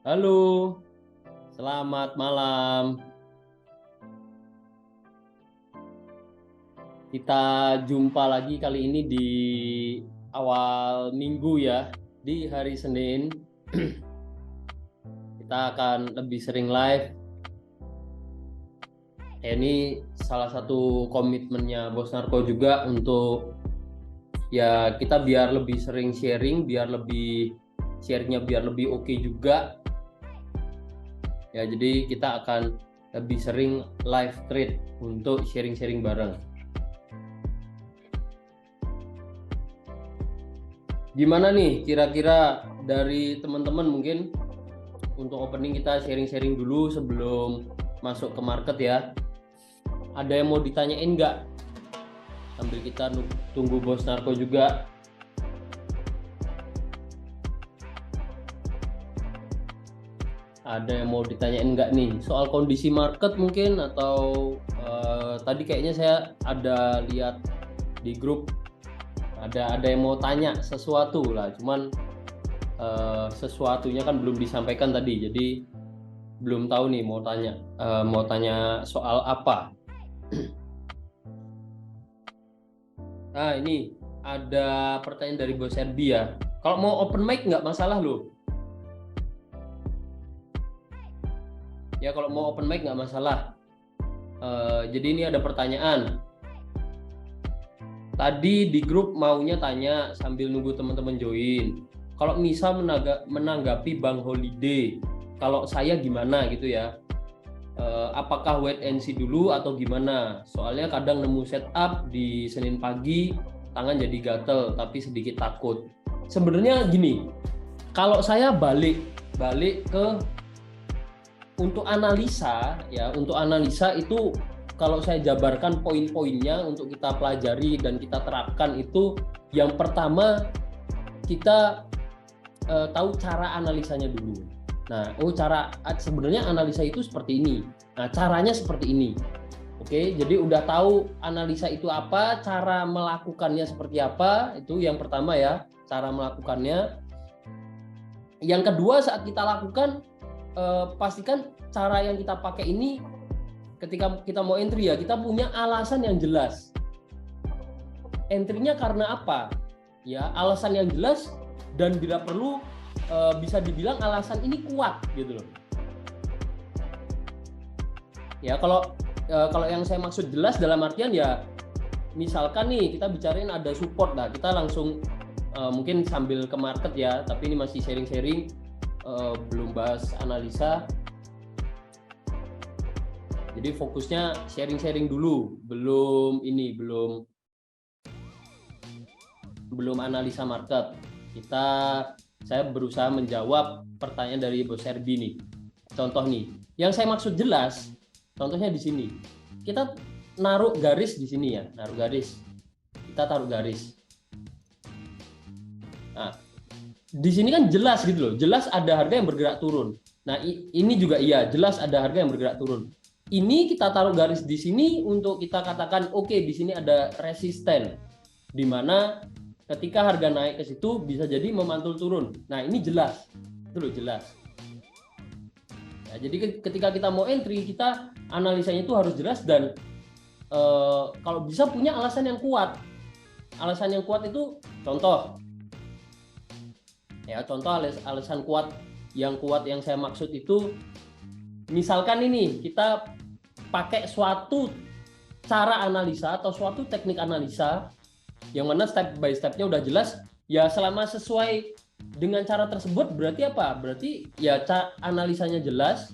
Halo, selamat malam. Kita jumpa lagi kali ini di awal minggu ya, di hari Senin. Kita akan lebih sering live. Ini salah satu komitmennya Bos Narko juga untuk ya kita biar lebih sering sharing, biar lebih share-nya biar lebih oke juga. Ya, jadi kita akan lebih sering live trade untuk sharing-sharing bareng. Gimana nih kira-kira dari teman-teman mungkin untuk opening kita sharing-sharing dulu sebelum masuk ke market ya. Ada yang mau ditanyain nggak? Sambil kita tunggu Bos Narko juga. Ada yang mau ditanyain nggak nih? Soal kondisi market mungkin atau tadi kayaknya saya ada lihat di grup ada yang mau tanya sesuatu lah, cuman sesuatunya kan belum disampaikan tadi, jadi belum tahu nih mau tanya soal apa. Nah, ini ada pertanyaan dari Bos Serbi ya. Kalau mau open mic nggak masalah loh. Ya kalau mau open mic nggak masalah. Jadi ini ada pertanyaan. Tadi di grup maunya tanya sambil nunggu teman-teman join. Kalau misal menanggapi Bang Holiday, kalau saya gimana gitu ya? Apakah wait and see dulu atau gimana? Soalnya kadang nemu setup di Senin pagi, tangan jadi gatel tapi sedikit takut. Sebenarnya gini, kalau saya balik ke untuk analisa ya, untuk analisa itu kalau saya jabarkan poin-poinnya untuk kita pelajari dan kita terapkan itu, yang pertama kita tahu cara analisanya dulu. Nah, sebenarnya analisa itu seperti ini. Nah, caranya seperti ini. Oke, jadi udah tahu analisa itu apa, cara melakukannya seperti apa, itu yang pertama ya, cara melakukannya. Yang kedua, saat kita lakukan pastikan cara yang kita pakai ini ketika kita mau entry ya, kita punya alasan yang jelas. Entry-nya karena apa? Ya, alasan yang jelas dan bila perlu bisa dibilang alasan ini kuat gitu loh. Ya, kalau yang saya maksud jelas dalam artian ya, misalkan nih kita bicarain ada support lah, kita langsung mungkin sambil ke market ya, tapi ini masih sharing-sharing, belum bahas analisa. Jadi fokusnya sharing-sharing dulu, belum analisa market. Saya berusaha menjawab pertanyaan dari Bos Serbi nih. Contoh nih, yang saya maksud jelas, contohnya di sini. Kita naruh garis di sini ya, Kita taruh garis. Nah, di sini kan jelas gitu loh, jelas ada harga yang bergerak turun. Nah, ini juga iya, jelas ada harga yang bergerak turun. Ini kita taruh garis di sini untuk kita katakan oke, di sini ada resisten, di mana ketika harga naik ke situ bisa jadi memantul turun. Nah, ini jelas, itu loh jelas. Ya, jadi ketika kita mau entry, kita analisanya itu harus jelas dan kalau bisa punya alasan yang kuat. Alasan yang kuat itu contoh alasan kuat yang saya maksud itu, misalkan ini kita pakai suatu cara analisa atau suatu teknik analisa yang mana step by stepnya udah jelas ya, selama sesuai dengan cara tersebut berarti apa? Berarti ya analisanya jelas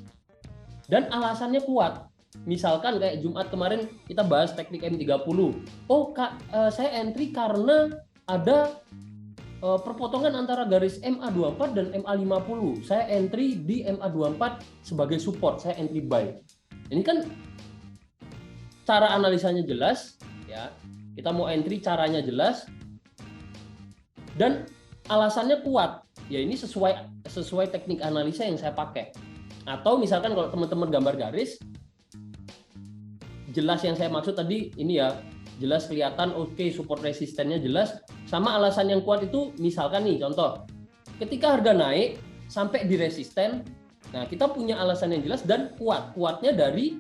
dan alasannya kuat. Misalkan kayak Jumat kemarin kita bahas teknik M30. Oh Kak, saya entry karena ada perpotongan antara garis MA24 dan MA50. Saya entry di MA24 sebagai support, saya entry buy. Ini kan cara analisanya jelas ya. Kita mau entry, caranya jelas dan alasannya kuat. Ya, ini sesuai teknik analisa yang saya pakai. Atau misalkan kalau teman-teman gambar garis, jelas yang saya maksud tadi ini ya, jelas kelihatan oke, support resistennya jelas, sama alasan yang kuat itu misalkan nih contoh, ketika harga naik sampai di resisten. Nah, kita punya alasan yang jelas dan kuat. Kuatnya dari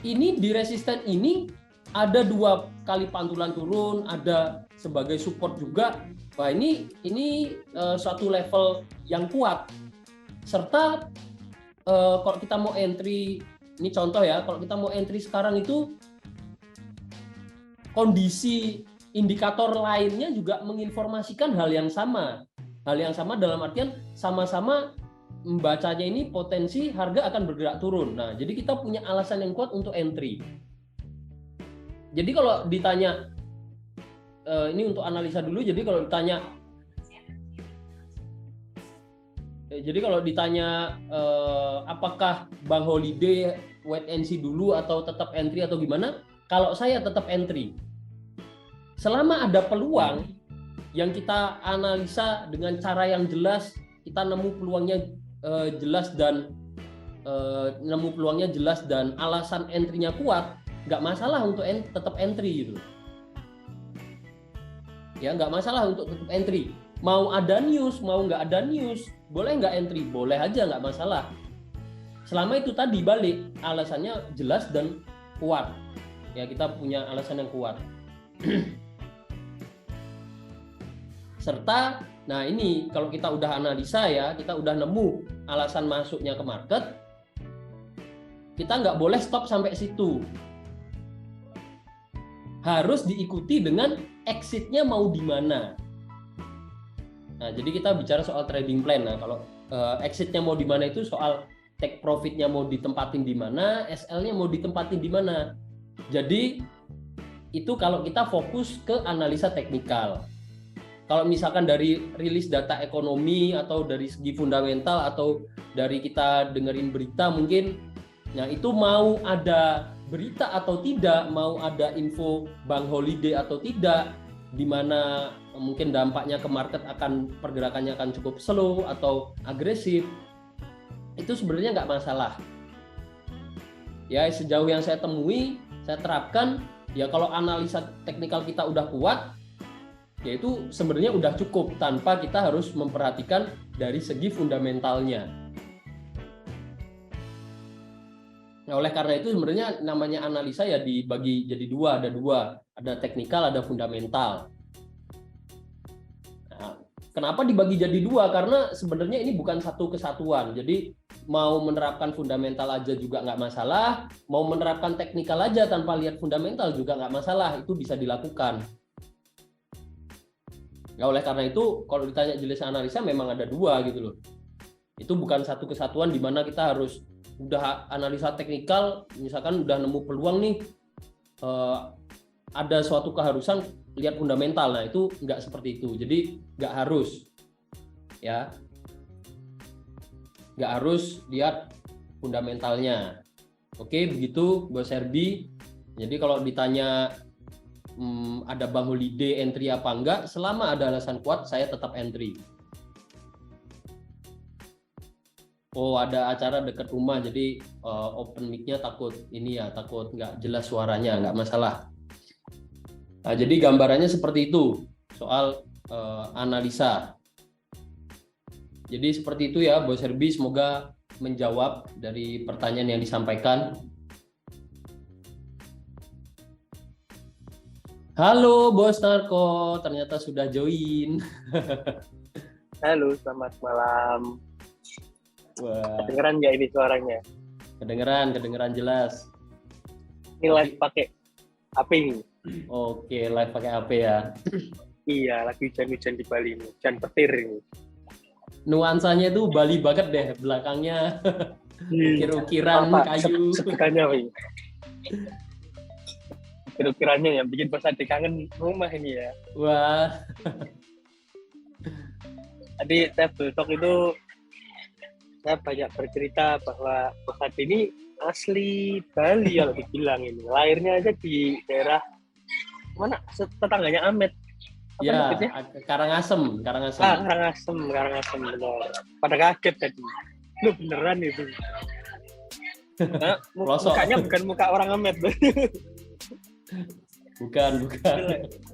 ini di resisten ini ada 2 kali pantulan turun, ada sebagai support juga. Wah, ini suatu level yang kuat. Serta kalau kita mau entry, ini contoh ya, kalau kita mau entry sekarang itu kondisi indikator lainnya juga menginformasikan hal yang sama. Hal yang sama dalam artian sama-sama membacanya ini potensi harga akan bergerak turun. Nah, jadi kita punya alasan yang kuat untuk entry. Jadi kalau ditanya, ini untuk analisa dulu, jadi kalau ditanya apakah Bang Holiday wait and see dulu atau tetap entry atau gimana? Kalau saya tetap entry. Selama ada peluang yang kita analisa dengan cara yang jelas, kita nemu peluangnya jelas dan alasan entry-nya kuat, nggak masalah untuk tetap entry gitu. Ya, nggak masalah untuk tetap entry. Mau ada news, mau nggak ada news, boleh nggak entry? Boleh aja, nggak masalah. Selama itu tadi balik, alasannya jelas dan kuat. Ya, kita punya alasan yang kuat. Serta, nah ini kalau kita udah analisa ya, kita udah nemu alasan masuknya ke market, kita nggak boleh stop sampai situ. Harus diikuti dengan exitnya mau di mana. Nah, jadi kita bicara soal trading plan. Nah, kalau exitnya mau di mana itu soal take profitnya mau ditempatin di mana, SL-nya mau ditempatin di mana. Jadi itu kalau kita fokus ke analisa teknikal. Kalau misalkan dari rilis data ekonomi atau dari segi fundamental atau dari kita dengerin berita mungkin, nah itu mau ada berita atau tidak, mau ada info Bang Holiday atau tidak, di mana mungkin dampaknya ke market pergerakannya akan cukup slow atau agresif, itu sebenarnya nggak masalah. Ya, sejauh yang saya temui, saya terapkan, ya kalau analisa teknikal kita udah kuat, yaitu sebenarnya udah cukup tanpa kita harus memperhatikan dari segi fundamentalnya. Nah, oleh karena itu sebenarnya namanya analisa ya dibagi jadi dua, ada teknikal, ada fundamental. Nah, kenapa dibagi jadi dua? Karena sebenarnya ini bukan satu kesatuan. Jadi mau menerapkan fundamental aja juga nggak masalah, mau menerapkan teknikal aja tanpa lihat fundamental juga nggak masalah, itu bisa dilakukan. Nah, oleh karena itu kalau ditanya jenis analisa memang ada dua gitu loh. Itu bukan satu kesatuan di mana kita harus udah analisa teknikal, misalkan udah nemu peluang nih, ada suatu keharusan lihat fundamental. Nah, itu nggak seperti itu. Jadi nggak harus, ya, nggak harus lihat fundamentalnya. Oke, begitu Bos Herbi. Jadi kalau ditanya ada Bang Holiday entry apa enggak, selama ada alasan kuat saya tetap entry. Oh, ada acara dekat rumah, jadi open mic-nya takut nggak jelas suaranya, nggak masalah. Nah, jadi gambarannya seperti itu soal analisa. Jadi seperti itu ya Bos Herbi, semoga menjawab dari pertanyaan yang disampaikan. Halo Bos Narko, ternyata sudah join. Halo, selamat malam. Wah. Kedengeran nggak ini suaranya? Kedengeran jelas. Ini live pakai HP ini. Oke, live pakai HP ya. Iya, lagi hujan-hujan di Bali ini, hujan petir ini. Nuansanya itu Bali banget deh, belakangnya ukir-ukiran kayu. Sebutannya apa ini? Ukir-ukirannya yang bikin pas kangen rumah ini ya. Wah. Tadi Table Talk itu saya banyak bercerita bahwa Bos ini asli Bali kalau dibilang ini. Lahirnya aja di daerah mana? Tetangganya Amet. Apa ya, namanya? Karangasem. Karangasem benar. Pada kaget tadi. Lu beneran itu. Nah, mukanya bukan muka orang Amet. Bukan.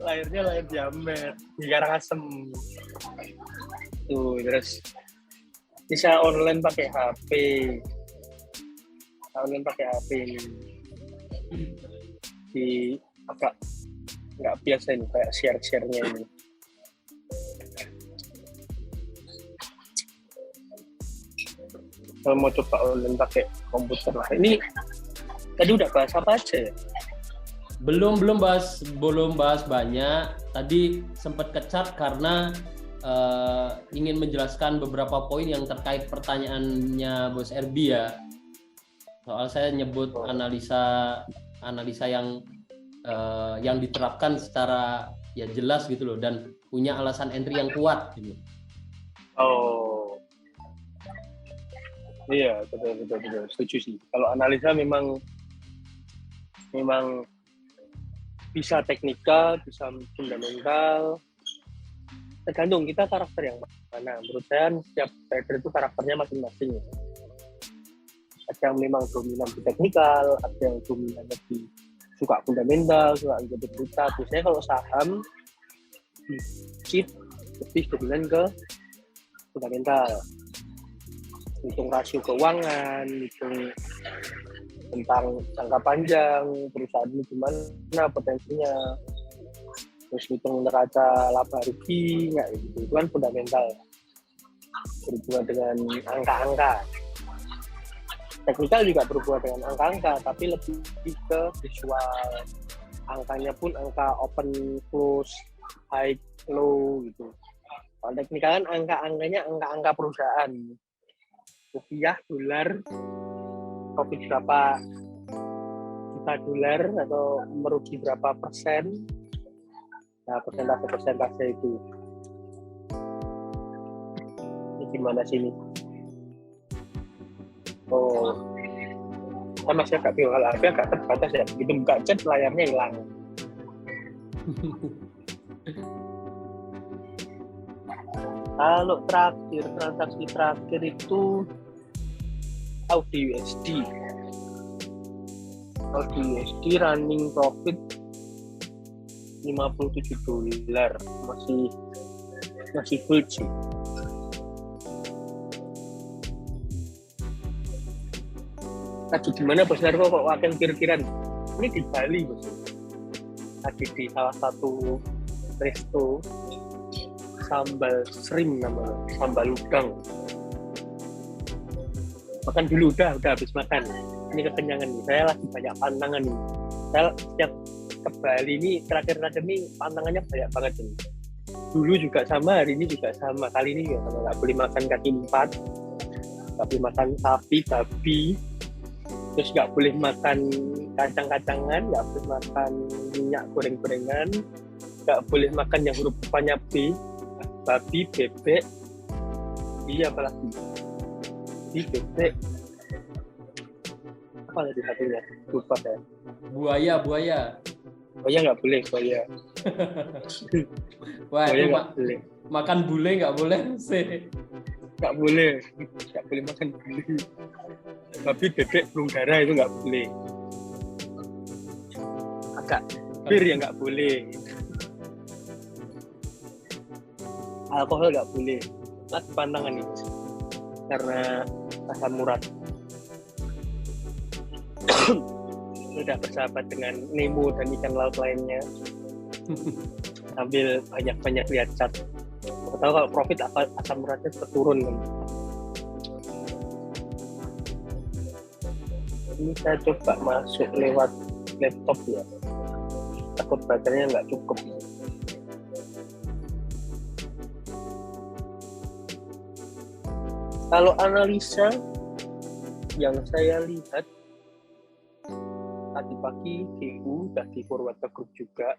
Lahir di Amet, di Karangasem. Tuh, terus Bisa online pakai HP. Online pakai HP ini. Di agak nggak biasa ini kayak share-nya ini. Kalau mau coba online pakai komputer lah. Ini tadi udah bahas apa aja ya? Belum bahas banyak. Tadi sempat kecat karena ingin menjelaskan beberapa poin yang terkait pertanyaannya Bos Erbi ya. Soal saya nyebut analisa yang diterapkan secara ya jelas gitu loh dan punya alasan entry yang kuat gitu. Oh, iya betul setuju sih. Kalau analisa memang bisa teknikal, bisa fundamental. Tergantung kita karakter yang mana. Menurut saya setiap trader itu karakternya masing-masing. Ada yang memang dominan di teknikal, ada yang dominan lebih suka fundamental, suka berita. Biasanya kalau saham lebih dominan ke fundamental. Hitung rasio keuangan, hitung tentang jangka panjang perusahaan ini gimana potensinya, terus hitung neraca laba rugi nggak gitu, itu kan fundamental berhubungan dengan angka-angka. Teknikal juga berhubungan dengan angka-angka tapi lebih ke visual, angkanya pun angka open close high low gitu. Kalau teknikal kan angka-angkanya angka-angka perusahaan, rupiah, dolar, profit berapa juta dolar atau merugi berapa persen. Nah, persentase itu. Ini gimana sini? Oh, saya masih agak bingung, agak terbatas ya. Begitu buka chat layarnya hilang. Kalau transaksi terakhir itu Audi USD running profit 57 dolar, masih full sih. Tadi gimana Bos Narko kok wakil kira-kira ini di Bali Bos? Tadi di salah satu resto sambal shrimp namanya, sambal udang. Makan dulu udah habis makan. Ini kekenyangan nih. Saya lagi banyak pantangan nih. Saya setiap ke Bali ini terakhir-terakhir ini pantangannya banyak banget nih. Dulu juga sama, hari ini juga sama. Kali ini juga sama. Nggak boleh makan kaki 4, nggak boleh makan sapi, babi, terus nggak boleh makan kacang-kacangan, nggak boleh makan minyak goreng-gorengan, nggak boleh makan yang huruf depannya B, babi, bebek, apalagi bebek, apa lagi satunya? Lupa saya. Buaya. Buaya nggak boleh, buaya. Wah, buaya itu nggak boleh. Makan bule nggak boleh sih. Nggak boleh makan bule. Tapi bebek belum darah itu nggak boleh. Agak bir ya nggak boleh. Alkohol nggak boleh. Nah, pantangan ini karena asam urat. Sudah bersahabat dengan Nemo dan ikan laut lainnya sambil banyak-banyak lihat chart. Mau tahu kalau profit asam uratnya turun kan. Ini saya coba masuk lewat laptop ya, takut baterainya nggak cukup. Kalau analisa yang saya lihat tadi pagi GU dari Purwata Group juga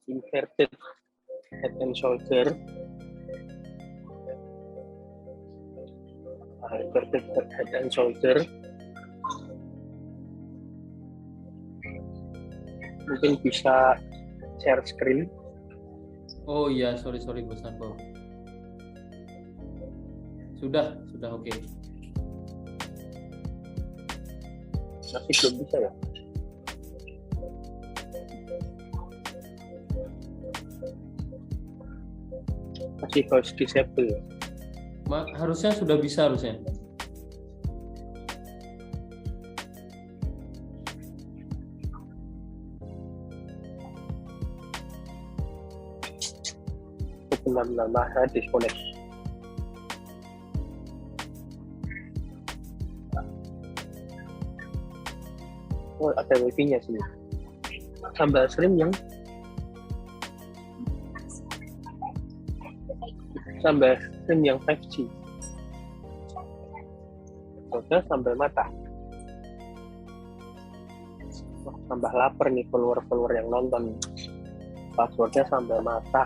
inverted head and shoulder, mungkin bisa share screen. Oh iya, sorry Bos Narko. Sudah oke. Masih belum bisa ya? Masih harus disable ya? Harusnya sudah bisa harusnya. Bentar, saya disconnect. Oh, ada wifi-nya sih. Sambal shrimp yang sambal shrimp yang 5G. Terus sambal mata. Wah, tambah lapar nih follower yang nonton. Passwordnya sambal mata.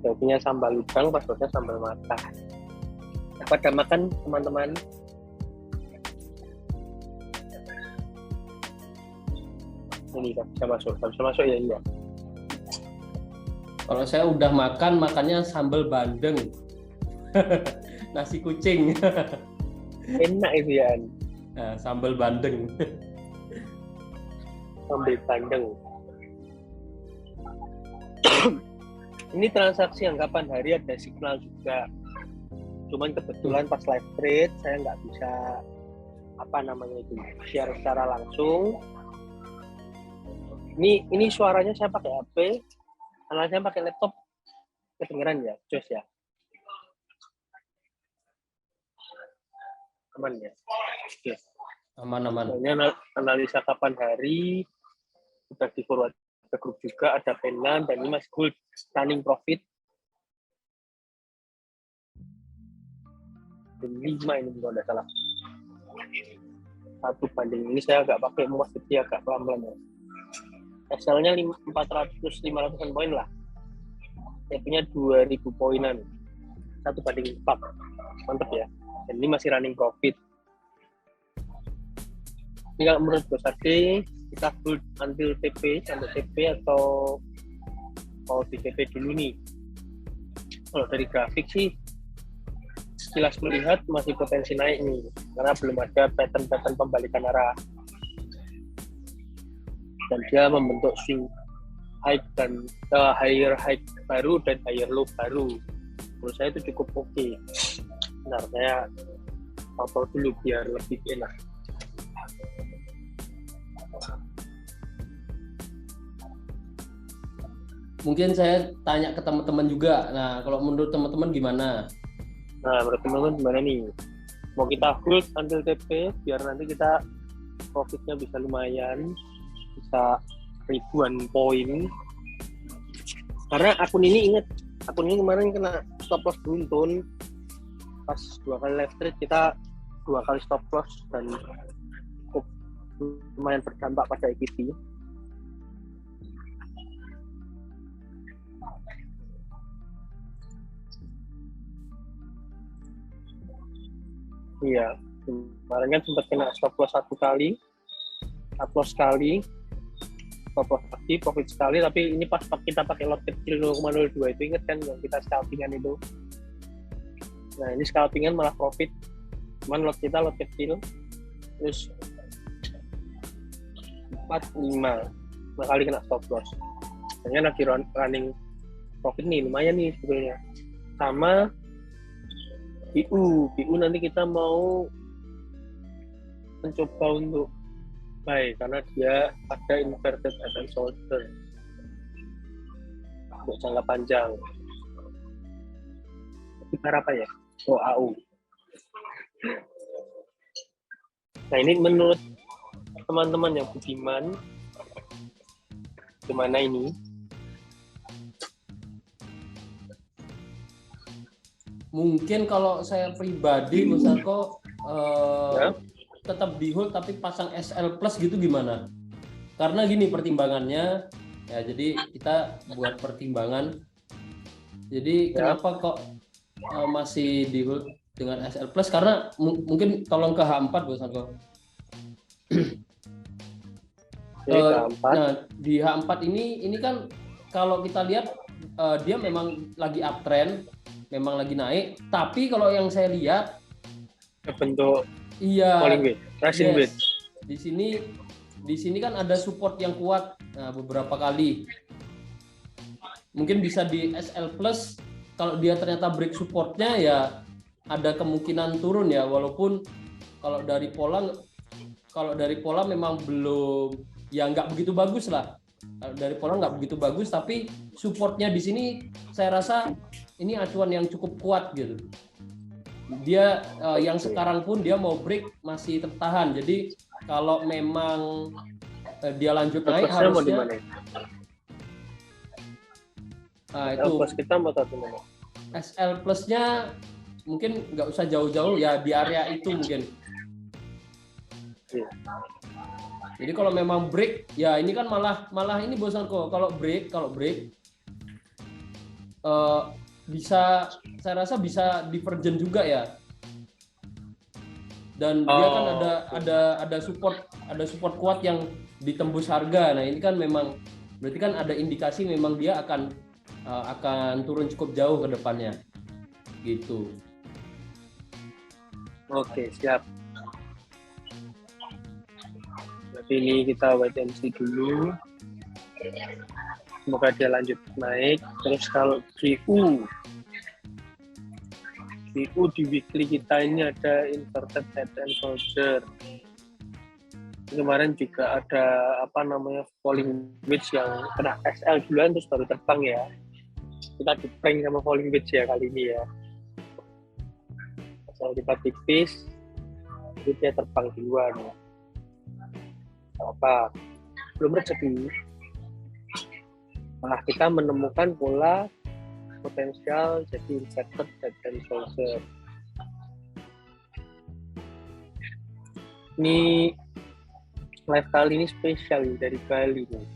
Saya punya sambal udang, passwordnya sambal mata. Pada makan teman-teman? Ini kan bisa masuk ya, iya. Kalau saya udah makannya sambal bandeng. Nasi kucing. Enak itu ya. Nah, sambal bandeng. Sambal bandeng. Ini transaksi yang kapan hari ada signal juga. Cuman kebetulan pas live trade saya nggak bisa share secara langsung. Ini suaranya saya pakai HP, karena saya pakai laptop kedengeran ya, jos ya. Aman ya. Oke. Aman. Ini analisa kapan hari sudah di forward ke grup juga, ada penan dan ini masih gold running profit 5 ini kalau tidak salah. 1:1 ini saya agak pakai emas jadi agak pelan-pelan ya. SL-nya 500-an poin lah. Saya punya 2000 poinan. 1:4. Mantap ya. Dan ini masih running profit. Ini kalau menurut Bos Ade, kita hold until TP, sampai TP atau mau di TP dulu nih. Kalau dari grafik sih, sekilas melihat masih potensi naik nih, karena belum ada pattern pembalikan arah. Dan dia membentuk swing high dan higher high baru dan higher low baru. Menurut saya itu cukup oke. Benar, saya auto dulu biar lebih enak. Mungkin saya tanya ke teman-teman juga. Nah, kalau menurut teman-teman gimana? Nah, menurut teman-teman gimana nih? Mau kita hold until TP biar nanti kita profitnya bisa lumayan, bisa ribuan poin. Karena akun ini kemarin kena stop loss beruntun. Pas 2 kali live trade kita 2 kali stop loss dan cukup lumayan berdampak pada equity. Iya, kemarin kan sempat kena stop loss 1 kali, stop loss sekali, stop loss lagi, profit sekali, tapi ini pas kita pakai lot kecil 0,02 itu, inget kan yang kita scalpingan itu. Nah ini scalpingan malah profit, cuman lot kita lot kecil, terus 4-5 kali kena stop loss. Ternyata lagi running profit nih, lumayan nih sebetulnya. Sama BU nanti kita mau mencoba untuk buy karena dia ada inverted head and shoulder untuk jangka panjang. Kita apa ya? Oh, AU. Nah ini menurut teman-teman yang budiman, gimana ini? Mungkin kalau saya pribadi, Mas Arko, tetap di hold tapi pasang SL plus gitu gimana? Karena gini pertimbangannya, ya jadi kita buat pertimbangan. Jadi kenapa kok masih di hold dengan SL plus? Karena mungkin tolong ke H4, Mas Arko. Nah di H4 ini kan kalau kita lihat dia memang lagi uptrend, memang lagi naik, tapi kalau yang saya lihat bentuk falling wedge, rising wedge. Di sini kan ada support yang kuat beberapa kali. mungkin bisa di SL Plus kalau dia ternyata brake supportnya ya ada kemungkinan turun ya, walaupun kalau dari Pola memang belum, ya nggak begitu bagus lah. Dari Pola nggak begitu bagus, tapi supportnya di sini saya rasa ini acuan yang cukup kuat gitu. Dia yang sekarang pun dia mau break masih tertahan. Jadi kalau memang dia lanjut naik harusnya. Nah, itu Plus kita mau tahu mana? SL Plus-nya mungkin nggak usah jauh-jauh ya, di area itu mungkin. Iya. Jadi kalau memang break ya ini kan malah ini bosan kok. Kalau break bisa, saya rasa bisa divergen juga ya. Dan dia kan ada support kuat yang ditembus harga. Nah ini kan memang berarti kan ada indikasi memang dia akan turun cukup jauh ke depannya gitu. Oke, siap. Berarti ini kita wait and see dulu. Semoga dia lanjut naik. Terus kalau GU di weekly kita ini ada inverted head and shoulder. Kemarin juga ada falling wedge yang kena SL duluan terus baru terbang ya. Kita di prank sama falling wedge ya kali ini ya. Asal kita tipis, jadi dia terbang duluan ya. Apa? Belum rezeki. Nah, kita menemukan pola potensial jadi inverted head and shoulder. Ini live kali ini spesial dari Bali nih.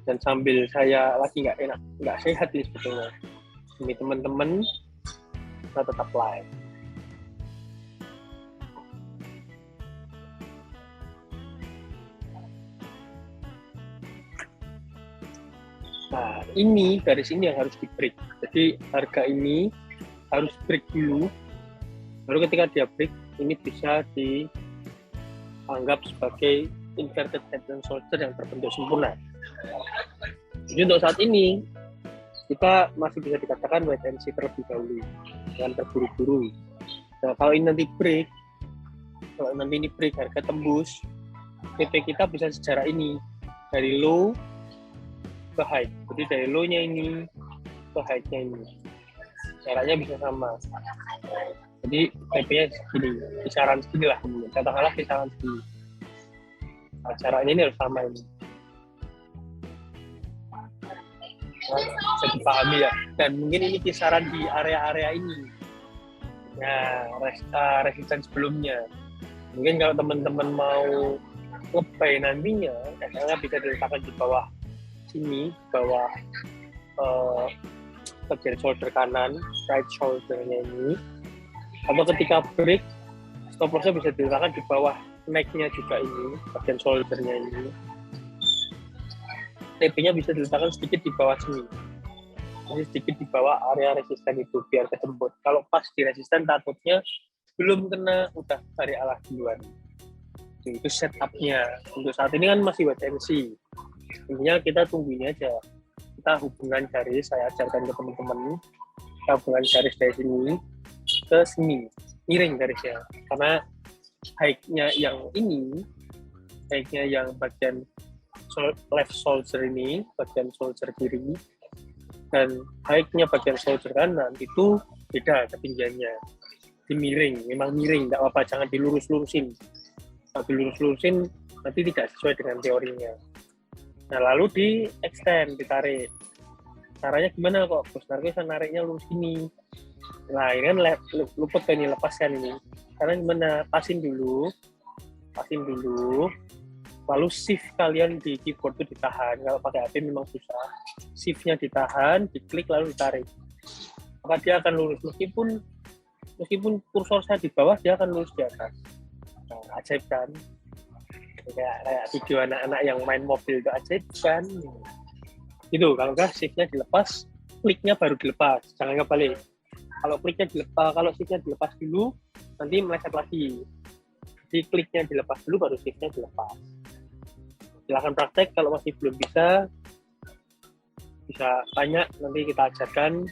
Dan sambil saya lagi nggak sehat nih sebetulnya. Demi teman-teman, kita tetap live. Nah, ini garis ini yang harus di break. Jadi harga ini harus break dulu. Baru ketika dia break, ini bisa dianggap sebagai inverted head and shoulder yang terbentuk sempurna. Jadi untuk saat ini kita masih bisa dikatakan wait and see terlebih dahulu, jangan terburu-buru. Nah, kalau ini nanti break, harga tembus, TP kita bisa sejarah ini dari low ke high. Jadi dari low-nya ini ke high-nya ini. Caranya bisa sama. Jadi TP-nya segini, kisaran segini lah. Katakanlah kisaran segini. Nah, caranya ini harus sama ini. Nah, bisa dipahami ya. Dan mungkin ini kisaran di area-area ini. Nah, resisten sebelumnya. Mungkin kalau teman-teman mau nge-buy nantinya, SL-nya bisa diletakkan di bawah sini, bawah bagian shoulder kanan, right shoulder-nya ini. Atau ketika break, stop loss-nya bisa diletakkan di bawah neck-nya juga ini, bagian shoulder-nya ini. TP-nya bisa diletakkan sedikit di bawah sini. Jadi sedikit di bawah area resisten itu, biar kesemput. Kalau pas di resisten, takutnya belum kena, udah cari alah duluan. Itu setup-nya. Untuk saat ini kan masih wait and see. Intinya kita tunggu ini aja. Kita hubungan garis, saya ajarkan ke teman-teman. Kita hubungan garis dari sini ke sini, miring garisnya. Karena high-nya yang ini, high-nya yang bagian left shoulder ini, bagian shoulder kiri, dan high-nya bagian shoulder kanan itu beda ketinggiannya. Di miring, memang miring, nggak apa-apa, jangan dilurus-lurusin. Kalau dilurus-lurusin nanti tidak sesuai dengan teorinya. Nah, lalu di extend, ditarik. Caranya gimana kok? Bos Narko bisa nariknya lurus ini. Nah, ini kan luput kan ini, lepaskan ini. Karena gimana? Pasin dulu. Lalu shift kalian di keyboard itu ditahan. Kalau pakai HP memang susah. Shift-nya ditahan, diklik lalu ditarik. Maka dia akan lurus. Meskipun kursor saya di bawah, dia akan lurus di atas. Nah, ajaib kan? Kayak video anak-anak yang main mobil itu ajaib kan? Gitu, kalau enggak shift-nya dilepas, kliknya baru dilepas. Jangan kebalik. Kalau kliknya dilepas, kalau shift-nya dilepas dulu, nanti meleset lagi. Jadi kliknya dilepas dulu, baru shift-nya dilepas. Silahkan praktek, kalau masih belum bisa, bisa tanya, nanti kita ajarkan.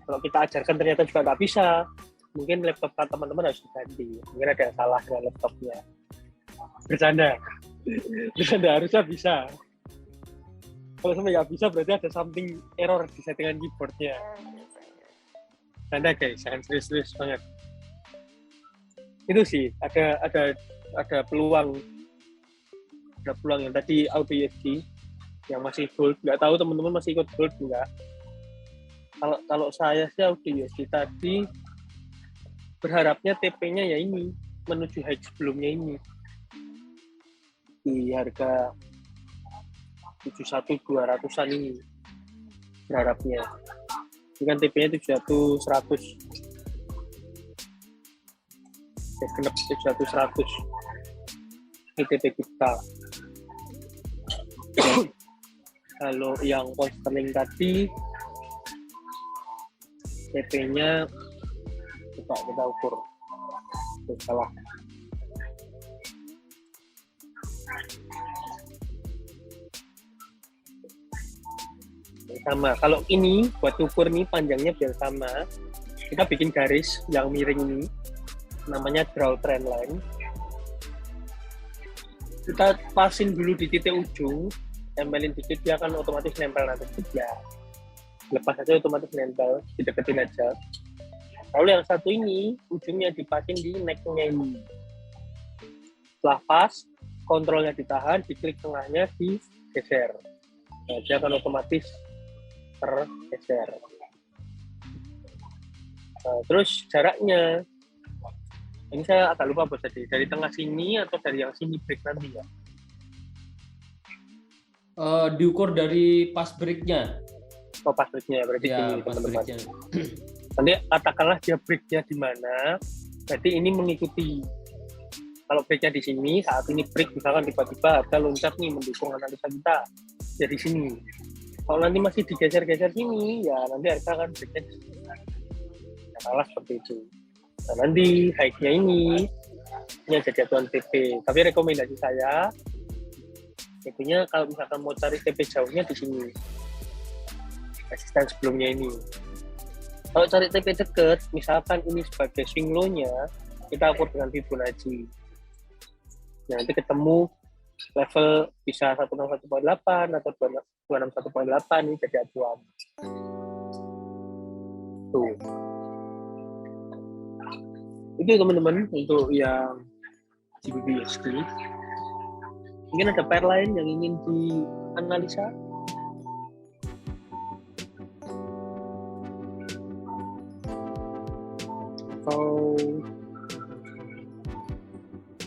Kalau kita ajarkan ternyata juga nggak bisa, mungkin laptop teman-teman harus diganti. Mungkin ada yang salah dengan laptopnya. Bercanda. Bercanda, harusnya bisa. Kalau sampai nggak bisa, berarti ada something error di settingan keyboardnya. Bercanda guys, jangan serius-serius banget. Itu sih, ada peluang yang tadi audio USB yang masih gold. Nggak tahu teman-teman masih ikut gold nggak? Kalau saya sih audio USB tadi berharapnya TP-nya ya ini menuju high sebelumnya ini di harga 71.200-an ini berharapnya. Ini kan TP-nya 71.100. Genep 71.100 ini TP kita. Kalau yang Posterling tadi TP-nya coba kita ukur. Salah. Sama. Kalau ini buat ukur nih panjangnya biar sama. Kita bikin garis yang miring ini, namanya draw trend line. Kita pasin dulu di titik ujung, tempelin dikit, dia akan otomatis nempel nanti ya. Lepas aja otomatis nempel, dideketin aja. Lalu yang satu ini ujungnya dipasin di neck-nya ini. Setelah pas, kontrolnya ditahan, diklik tengahnya, digeser. Nah, dia akan otomatis tergeser. Nah, terus jaraknya, ini saya agak lupa bos tadi, dari tengah sini atau dari yang sini break nanti ya? Diukur dari pas breaknya. Oh, pas breaknya berarti ya, sini pas teman-teman. breaknya. Nanti katakanlah dia breaknya di mana, berarti ini mengikuti. Kalau breaknya di sini, saat ini break misalkan tiba-tiba harga loncat nih mendukung analisa kita jadi sini. Kalau nanti masih digeser-geser sini, ya nanti harga akan breaknya di sini. Katakanlah seperti itu. Nah, nanti high-nya ini jadi acuan TP. Tapi rekomendasi saya, TP-nya kalau misalkan mau cari TP jauhnya di sini. Resisten sebelumnya ini. Kalau cari TP deket, misalkan ini sebagai swing low-nya, kita ukur dengan Fibonacci. Nah, nanti ketemu level bisa 161.8 atau 261.8 ini jadi acuan. Tuh. Itu teman-teman untuk yang GBP/USD. Mungkin ada pair lain yang ingin dianalisa. Atau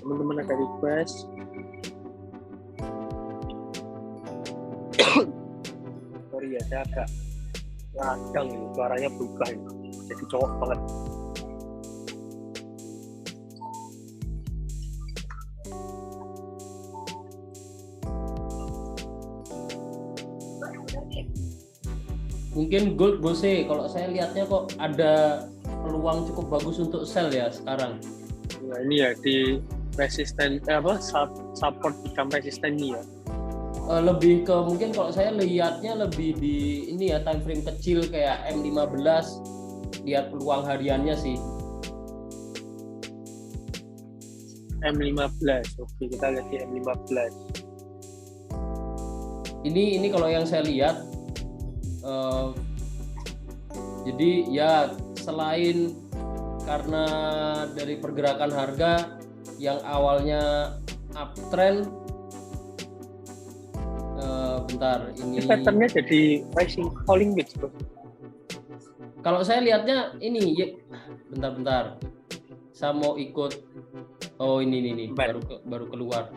teman-teman ada request. Sorry ya, saya agak radang ini, suaranya berubah ini. Jadi cowok banget. Mungkin gold Bose, kalau saya lihatnya kok ada peluang cukup bagus untuk sell ya sekarang. Nah, ini ya di resisten support become resisten ini ya. Lebih ke mungkin kalau saya lihatnya lebih di ini ya, time frame kecil kayak M15, lihat peluang hariannya sih. M15. Oke, kita lihat di M15. Ini kalau yang saya lihat jadi ya selain karena dari pergerakan harga yang awalnya uptrend, bentar ini patternnya jadi rising falling wedge bro. Kalau saya lihatnya ini bentar saya mau ikut. Oh ini baru keluar.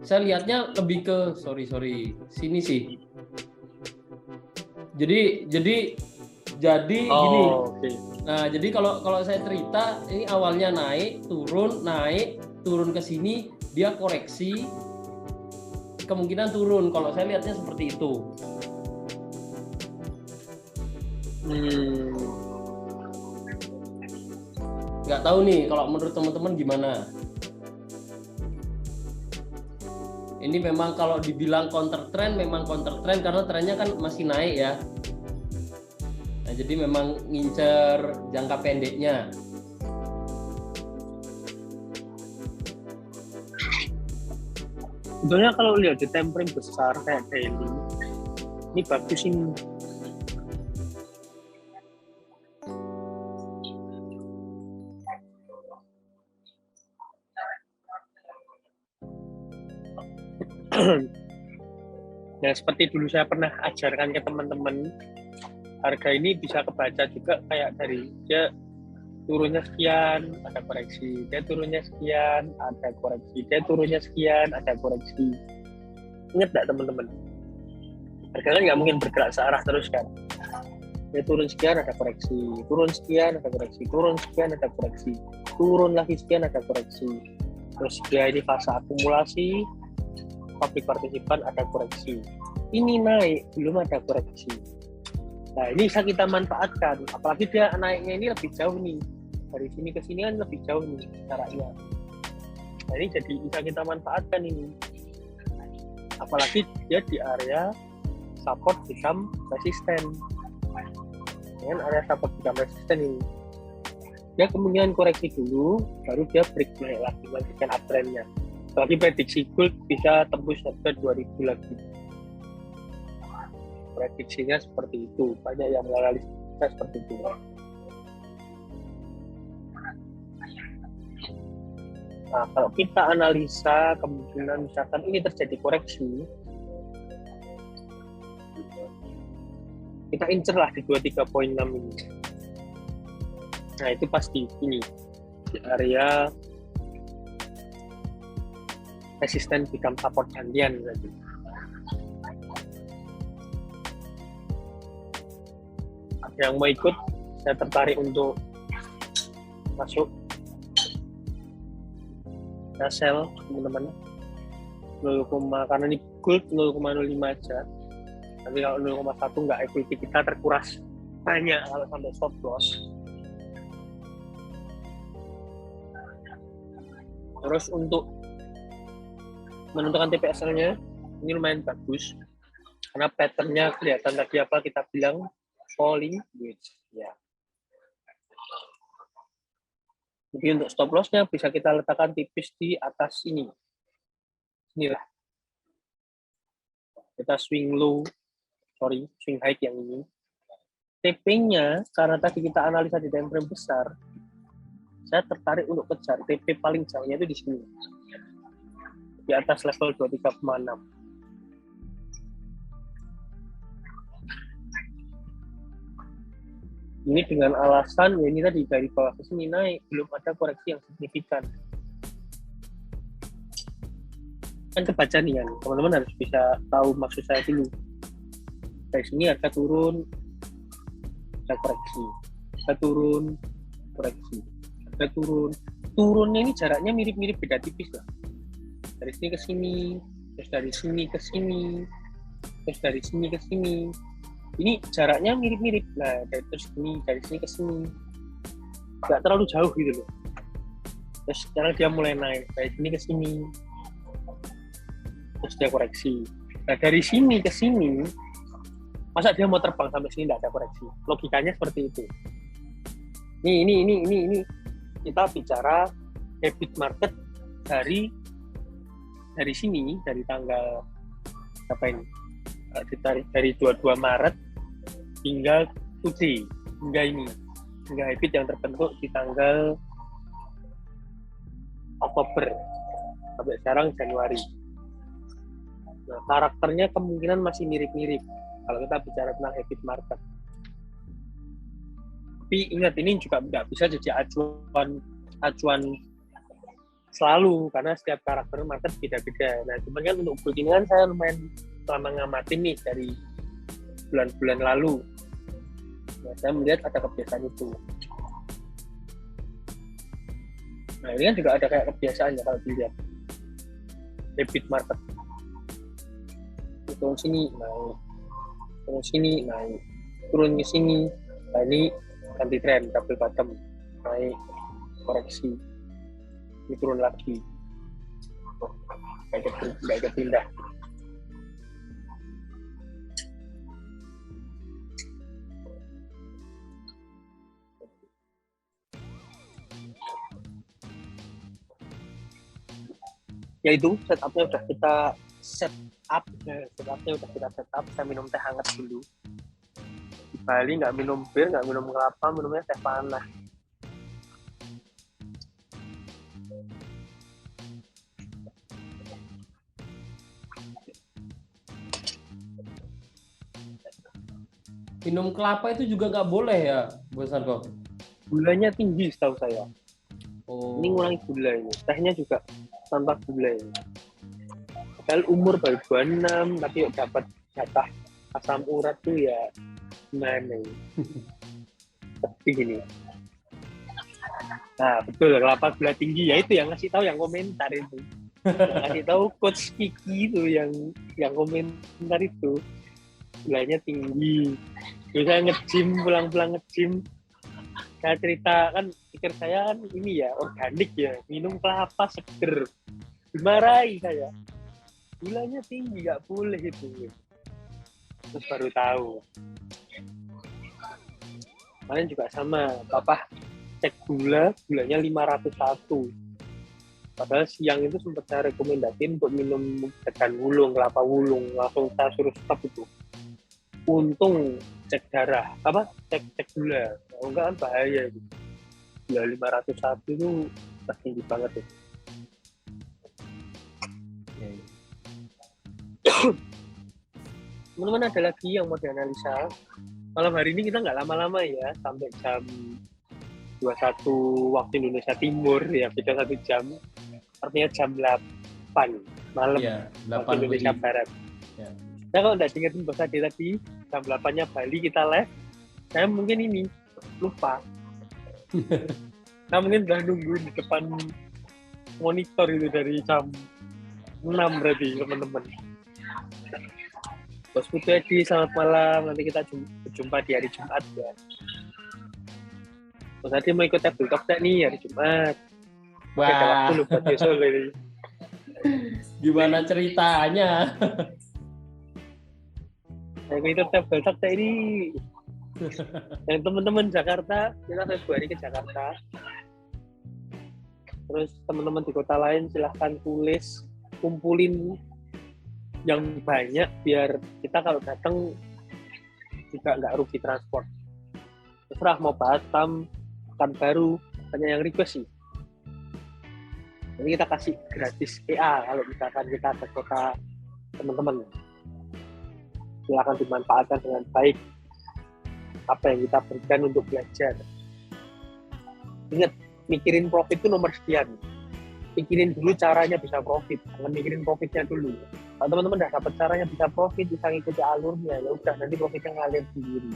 Saya lihatnya lebih ke sorry sini sih. Jadi gini. Okay. Nah, jadi kalau saya cerita, ini awalnya naik, turun ke sini, dia koreksi, kemungkinan turun. Kalau saya lihatnya seperti itu. Nggak tahu nih, kalau menurut teman-teman gimana? Ini memang kalau dibilang counter trend, memang counter trend karena trennya kan masih naik ya. Nah, jadi memang ngincer jangka pendeknya. Sebetulnya kalau lihat di time frame besar kayak daily, ini bagus ini. Nah, seperti dulu saya pernah ajarkan ke teman-teman, harga ini bisa kebaca juga kayak dari dia turunnya sekian, ada koreksi, dia turunnya sekian, ada koreksi, dia turunnya sekian, ada koreksi. Ingat nggak teman-teman? Harga kan nggak mungkin bergerak searah terus kan. Dia turun sekian, ada koreksi, turun sekian, ada koreksi, turun sekian, ada koreksi, turun lagi sekian, ada koreksi. Terus dia ini fase akumulasi, publik partisipan ada koreksi. Ini naik, belum ada koreksi. Nah, ini bisa kita manfaatkan. Apalagi dia naiknya ini lebih jauh nih. Dari sini ke sini kan lebih jauh nih caranya. Nah, ini jadi bisa kita manfaatkan ini. Apalagi dia di area support become resisten. Dengan area support become resisten ini. Dia kemungkinan koreksi dulu, baru dia break naik lagi, lanjutkan uptrendnya. Lagi prediksi gold bisa tembus harga 2000 lagi. Prediksinya seperti itu, banyak yang menganalisa seperti itu. Nah, kalau kita analisa kemungkinan misalkan ini terjadi koreksi, kita incer lah di 23.6 ini. Nah, itu pasti ini di area resisten become support gantian berarti. Ada yang mau ikut, saya tertarik untuk masuk sell teman-teman 0, karena ini gold 0,05 aja. Tapi kalau 0,1 nggak equity kita terkuras banyak kalau sampai stop loss. Terus untuk menentukan TPSL-nya ini lumayan bagus karena pattern-nya kelihatan tadi apa kita bilang falling wedge ya. Jadi untuk stop loss-nya bisa kita letakkan tipis di atas ini. Inilah. Kita swing high yang ini. TP-nya karena tadi kita analisa di time frame besar, saya tertarik untuk kejar TP paling jauhnya itu di sini. Di atas level 23,6. Ini dengan alasan ya ini tadi dari bawah ke sini naik, belum ada koreksi yang signifikan. Kan kebaca nih kan, teman-teman harus bisa tahu maksud saya dulu. Dari sini harga turun, ada koreksi. Harga turun, koreksi. Harga turun. Turunnya ini jaraknya mirip-mirip beda tipis lah. Dari sini ke sini, terus dari sini ke sini, terus dari sini ke sini. Ini jaraknya mirip-mirip. Nah, dari sini ke sini. Nggak terlalu jauh gitu loh. Terus sekarang dia mulai naik dari sini ke sini. Terus dia koreksi. Nah, dari sini ke sini, masa dia mau terbang sampai sini nggak ada koreksi? Logikanya seperti itu. Ini kita bicara habit market dari sini, dari tanggal apa ini? Dari 22 Maret hingga today, hingga habit yang terbentuk di tanggal Oktober sampai sekarang Januari. Nah, karakternya kemungkinan masih mirip-mirip kalau kita bicara tentang habit market. Tapi ingat, ini juga nggak bisa jadi acuan selalu karena setiap karakter market beda-beda. Nah, cuman kan untuk gold ini kan saya lumayan selama ngamatin nih dari bulan-bulan lalu. Nah, saya melihat ada kebiasaan itu. Nah, ini kan juga ada kayak kebiasaan ya kalau dilihat. Habit market. Turun sini, naik. Turun sini, naik. Turun ke sini. Nah, ini ganti tren, double bottom. Naik, koreksi. Ini turun lagi. nggak ikut pindah. Ya itu setupnya udah kita set up, saya minum teh hangat dulu. Di Bali nggak minum bir, nggak minum kelapa, minumnya teh panas. Minum kelapa itu juga nggak boleh ya, Bos Sarko? Gulanya tinggi setahu saya. Oh. Ini ngurangi gula ini. Tehnya juga tanpa gula ini. Padahal umur baru 26, tapi dapat jatah asam urat tuh ya gimana ini. Tapi gini. Nah betul, kelapa gula tinggi. Ya itu yang ngasih tahu yang komentar itu. Yang ngasih tahu Coach Kiki itu yang komentar itu. Gulanya tinggi. Terus saya nge-gym, pulang-pulang nge-gym. Saya cerita kan, pikir saya kan ini ya, organik ya, minum kelapa seger. Dimarahi saya. Gulanya tinggi, nggak boleh itu. Terus baru tahu. Kalian juga sama, Papa cek gulanya 501. Padahal siang itu sempat saya rekomendasiin untuk minum degan wulung, kelapa wulung. Langsung saya suruh stop itu. Untung cek darah, cek gula. Kalau enggak kan bahaya itu. Gula 501 itu tinggi banget itu. Teman-teman ada lagi yang mau dianalisa. Malam hari ini kita nggak lama-lama ya, sampai jam 21 waktu Indonesia Timur ya, beda 1 jam. Artinya jam 8 malam ya, 8 waktu Indonesia Barat. Ya. Nah kalau nggak diingetin Bos Adi tadi, jam 8-nya Bali kita live, saya mungkin ini lupa. Saya mungkin udah nunggu di depan monitor itu dari jam 6 berarti teman-teman. Bos Putu Edi, selamat malam. Nanti kita berjumpa di hari Jumat ya. Bos Adi mau ikut table talk nih hari Jumat. Wah. Ada waktu lu buat besok ini. Gimana ceritanya? Saya ikut table talk ini. Yang teman-teman Jakarta, kita Februari ke Jakarta. Terus teman-teman di kota lain silahkan tulis, kumpulin yang banyak biar kita kalau datang juga nggak rugi transport. Terserah mau Batam, Pekanbaru, banyak yang request sih. Jadi kita kasih gratis PA kalau misalkan kita ke kota teman-teman. Silakan dimanfaatkan dengan baik apa yang kita berikan untuk belajar. Ingat, mikirin profit itu nomor sekian. Pikirin dulu caranya bisa profit, jangan mikirin profitnya dulu. Kalau teman-teman udah dapat caranya bisa profit, bisa ngikuti alurnya, ya udah nanti profitnya ngalir sendiri.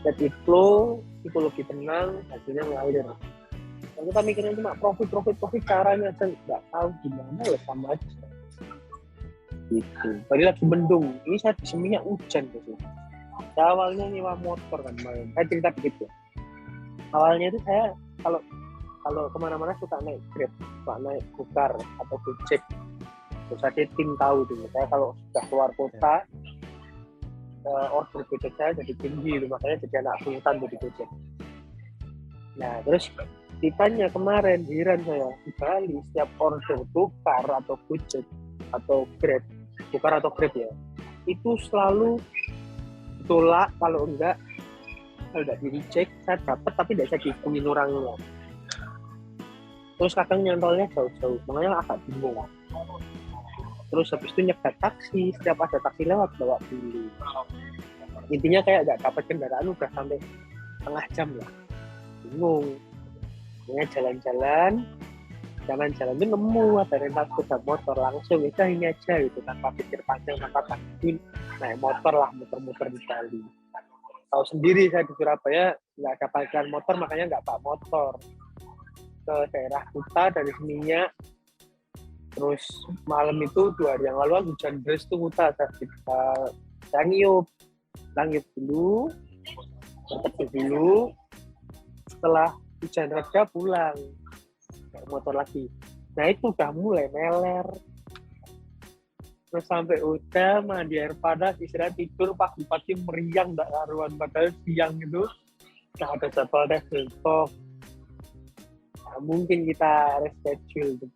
Jadi flow, psikologi tenang, hasilnya ngalir. Kalau kita mikirin cuma profit, caranya aja nggak tahu gimana, ya sama aja. Gitu. Tadi lagi mendung, ini saya di seminya hujan tuh. Saya awalnya nyewa motor kan, saya cerita begitu. Awalnya itu saya kalau kemana-mana suka naik Grab, suka naik Gokar atau Gojek. Terus ada tim tahu tuh, saya kalau sudah keluar kota, order Gojek saya jadi tinggi, makanya jadi anak sultan tuh di Gojek. Nah terus ditanya kemarin, heran saya, di Bali setiap order Gokar atau Gojek atau Grab, Gokar atau Grab ya, itu selalu tolak, kalau enggak di reject, saya dapat tapi tidak saya dihubungin orangnya. Terus kadang nyantolnya jauh-jauh, makanya agak bingung. Terus habis itu nyegat taksi, setiap ada taksi lewat bawa dulu. Intinya kayak nggak dapat kendaraan udah sampai setengah jam lah, bingung. Makanya jalan-jalan itu nemu ada rental sepeda motor, langsung udah ini aja gitu, tanpa pikir panjang, tanpa takut naik motor lah, muter-muter di Bali. Tahu sendiri saya di Surabaya nggak ada parkiran motor, makanya nggak bawa motor ke daerah Kuta dari Seminyak. Terus malam itu 2 hari yang lalu hujan deras tuh Kuta, saya ngiup dulu, berteduh dulu, setelah hujan reda pulang naik motor lagi. Nah itu udah mulai meler, terus sampai udah mandi air panas, istirahat tidur, pagi-pagi meriang nggak karuan, padahal siang itu nggak ada jadwal tes besok. Nah, mungkin kita reschedule tuh,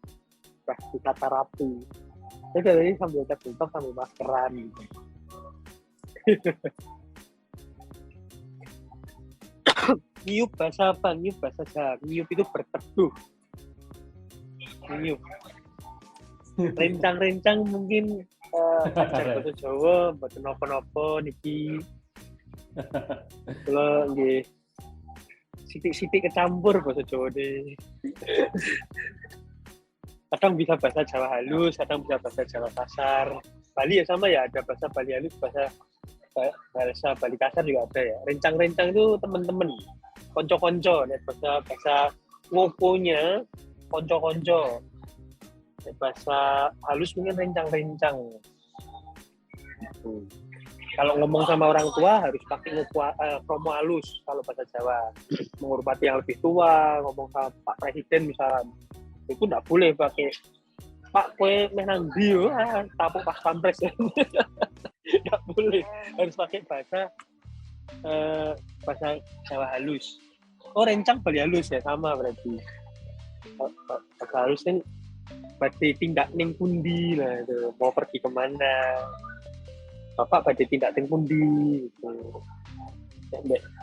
kita terapi. Jadi sambil tes besok sambil maskeran gitu. Niup bahasa apa? Niup bahasa Jawa. Niup itu berteduh. Niup. Rencang-rencang mungkin bahasa Jawa, bahasa nopo-nopo niki. Kalau nggih sitik-sitik kecampur bahasa Jawa deh. Kadang bisa bahasa Jawa halus, kadang bisa bahasa Jawa kasar. Bali ya sama ya, ada bahasa Bali halus, bahasa Bali kasar juga ada ya. Rencang-rencang itu teman-teman, konco-konco, bahasa ngoponya konco-konco. Bahasa halus mungkin rencang-rencang. Kalau ngomong sama orang tua harus pakai promo halus kalau bahasa Jawa. Menghormati yang lebih tua, ngomong sama Pak Presiden misalnya, itu nggak boleh pakai Pak kue menang bio, tapuk pas pampres. Nggak boleh, harus pakai bahasa Jawa halus. Oh rencang Bali halus ya, sama berarti. Bahasa halus kan berarti tindak ning pundi lah itu, mau pergi kemana, bapak berarti tindak ning pundi gitu.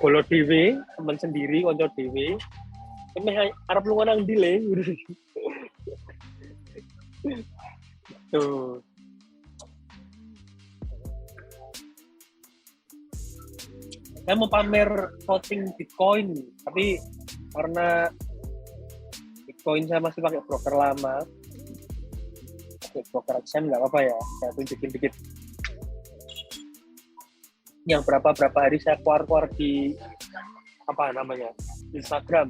Bolo dhewe, teman sendiri, konco dhewe, emeh arep lunga nang ndi le. Tuh. Saya mau pamer floating Bitcoin, tapi karena Bitcoin saya masih pakai broker lama, broker exchange nggak apa-apa ya, saya tunjukin dikit yang berapa hari saya keluar di apa namanya Instagram.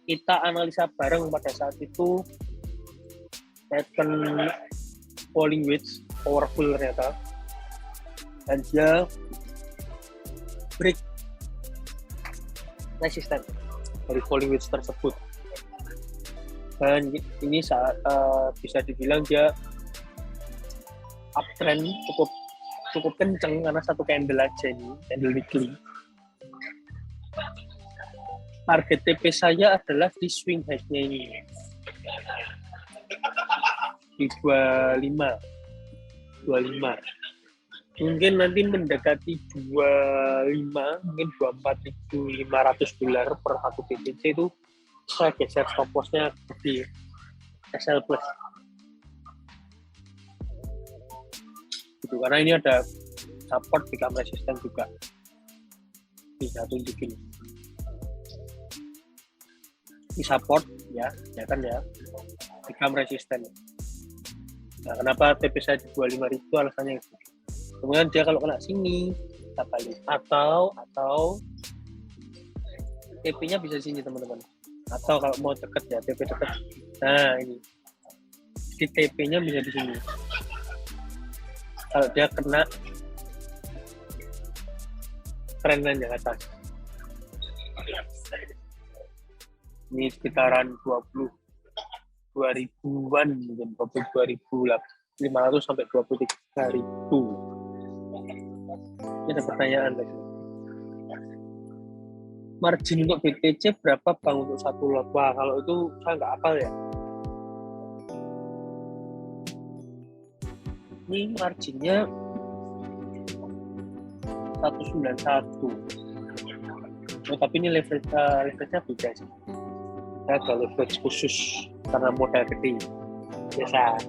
Kita analisa bareng pada saat itu pattern falling wedge powerful ternyata, dan dia break resisten dari falling wedge tersebut. Dan ini bisa dibilang dia uptrend cukup kenceng karena satu candle aja ini, candle weekly. Target TP saya adalah di swing high-nya ini di 25. Mungkin nanti mendekati 25, mungkin $24.500 per satu BTC itu saya geser stop loss-nya di SL plus gitu, karena ini ada support become resisten juga, bisa tunjukin di support ya kan ya, become resisten. Nah kenapa TP saya di 25.000 alasannya itu, kemudian dia kalau kena sini kita balik, atau TP-nya bisa sini teman-teman, atau kalau mau deket ya TP deket. Nah ini di TP-nya bisa di sini. Kalau dia kena trend line yang atas, ini sekitaran 22.000-an, mungkin 22.500 sampai 23.000. Ini ada pertanyaan lagi. Margin untuk BTC berapa bang untuk satu lot? Wah kalau itu saya nggak hafal ya. Ini marginnya 191. Oh, tapi ini leverage-nya beda sih. Saya ada leverage khusus karena modal gede. Biasa.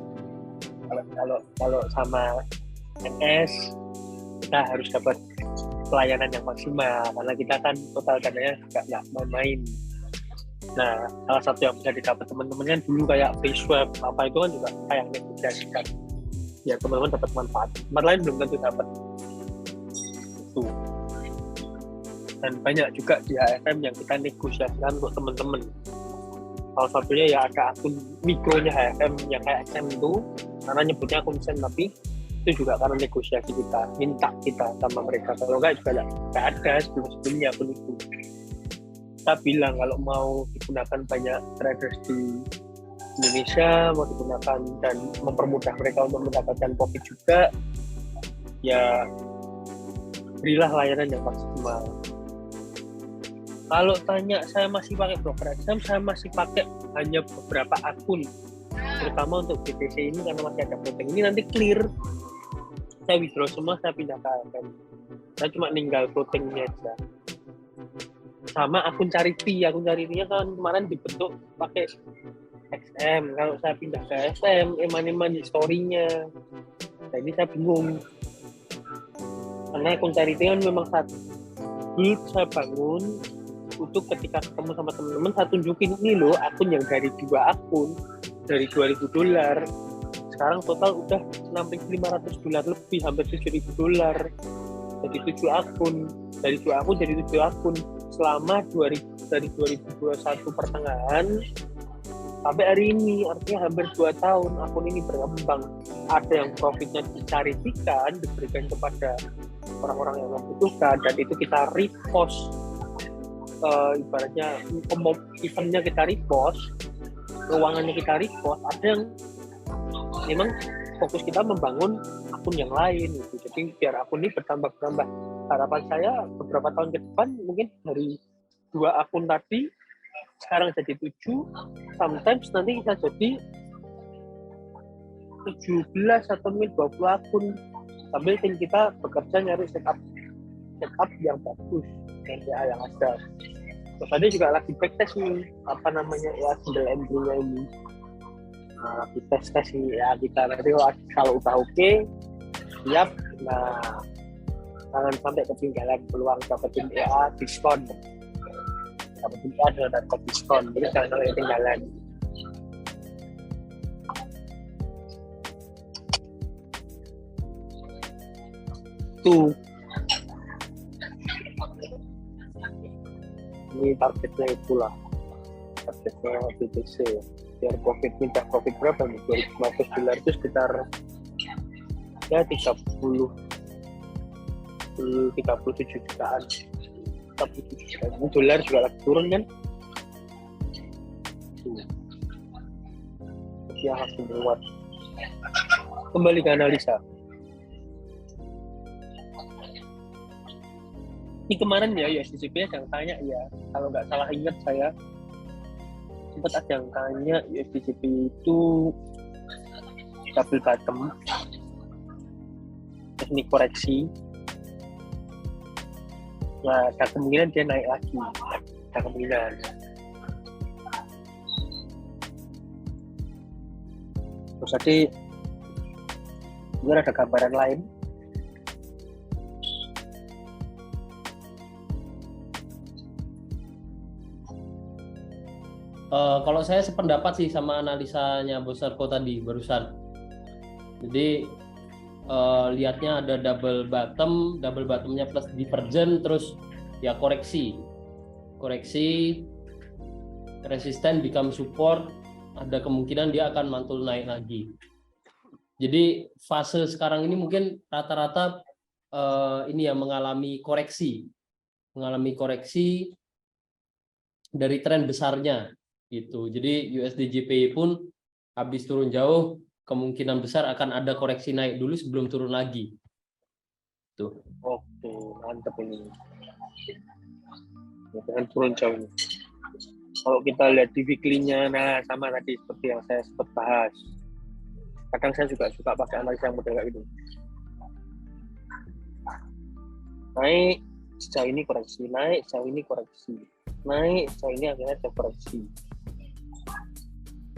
Kalau sama NS kita harus dapat pelayanan yang maksimal karena kita kan total dananya nggak main-main. Nah, salah satu yang bisa didapat teman-teman kan dulu kayak free swap apa itu kan juga kayak negosiasikan. Ya teman-teman dapat manfaat. Tempat lain belum tentu dapat. Itu. Dan banyak juga di HFM yang kita negosiasikan untuk teman-teman. Salah satunya ya ada akun mikronya HFM yang kayak SM itu, karena nyebutnya akun SM, tapi itu juga karena negosiasi kita, minta kita sama mereka. Kalau enggak juga enggak ada sebelum-sebelumnya akun itu. Kita bilang kalau mau digunakan banyak traders di Indonesia mau digunakan dan mempermudah mereka untuk mendapatkan profit juga, ya berilah layanan yang maksimal. Kalau tanya saya masih pakai broker XM, saya masih pakai hanya beberapa akun, terutama untuk BTC ini karena masih ada floating. Ini nanti clear, saya withdraw semua, saya pindah ke AFM. Saya cuma ninggal floatingnya aja. Sama akun charity, nya kan kemarin dibentuk pakai XM. Kalau saya pindah ke XM, eman-eman di story-nya. Nah ini saya bingung. Karena akun charity kan memang satu. Dulu saya bangun, untuk ketika ketemu sama teman-teman, saya tunjukin ini loh akun yang dari 2 akun, dari $2,000. Sekarang total udah $6,500 lebih, hampir $7,000. Jadi 7 akun. Dari 2 akun jadi 7 akun. Selama dari 2021 pertengahan sampai hari ini, artinya hampir 2 tahun akun ini berkembang. Ada yang profitnya dicarikan, diberikan kepada orang-orang yang membutuhkan, dan itu kita repost, ibaratnya eventnya kita repost, keuangannya kita repost. Ada yang memang fokus kita membangun akun yang lain gitu. Jadi biar akun ini bertambah. Harapan saya beberapa tahun ke depan mungkin dari 2 akun tadi sekarang jadi 7, sometimes nanti bisa jadi 17 atau mungkin 20 akun, sambil tim kita bekerja nyari setup yang bagus yang ada. Terus tadi juga lagi backtest nih, ya single entry-nya ini. Nah, lagi tes nih ya, kita nanti kalau udah oke, siap. Nah, jangan sampai ketinggalan peluang dapetin EA diskon. Dapetin EA dengan dapat diskon, jadi jangan sampai ketinggalan. Tuh. Ini targetnya itulah. Targetnya BTC. Biar minta profit berapa nih? $2,500 itu sekitar ya 37 jutaan. 37 jutaan. Ini dolar juga lagi turun kan? Dia langsung menguat. Kembali ke analisa. Ini kemarin ya USDCP yang tanya ya, kalau nggak salah ingat saya sempat ada yang tanya USDCP itu double bottom, teknik koreksi. Nah, ada kemungkinan dia naik lagi, ada kemungkinan. Terus tadi ada gambaran lain. Kalau saya sependapat sih sama analisanya Bos Narko tadi barusan. Jadi lihatnya ada double bottomnya plus divergent, terus ya koreksi, resisten become support, ada kemungkinan dia akan mantul naik lagi. Jadi fase sekarang ini mungkin rata-rata ini ya mengalami koreksi dari tren besarnya gitu. Jadi USD/JPY pun habis turun jauh, kemungkinan besar akan ada koreksi naik dulu sebelum turun lagi. Tuh. Oke, mantap ini. Dengan turun jauh ini. Kalau kita lihat di weekly-nya, nah sama tadi seperti yang saya sempat bahas. Kadang saya juga suka pakai analisa yang model kayak gitu. Naik, sejauh ini koreksi, naik, sejauh ini koreksi. Naik, sejauh ini akhirnya ada koreksi.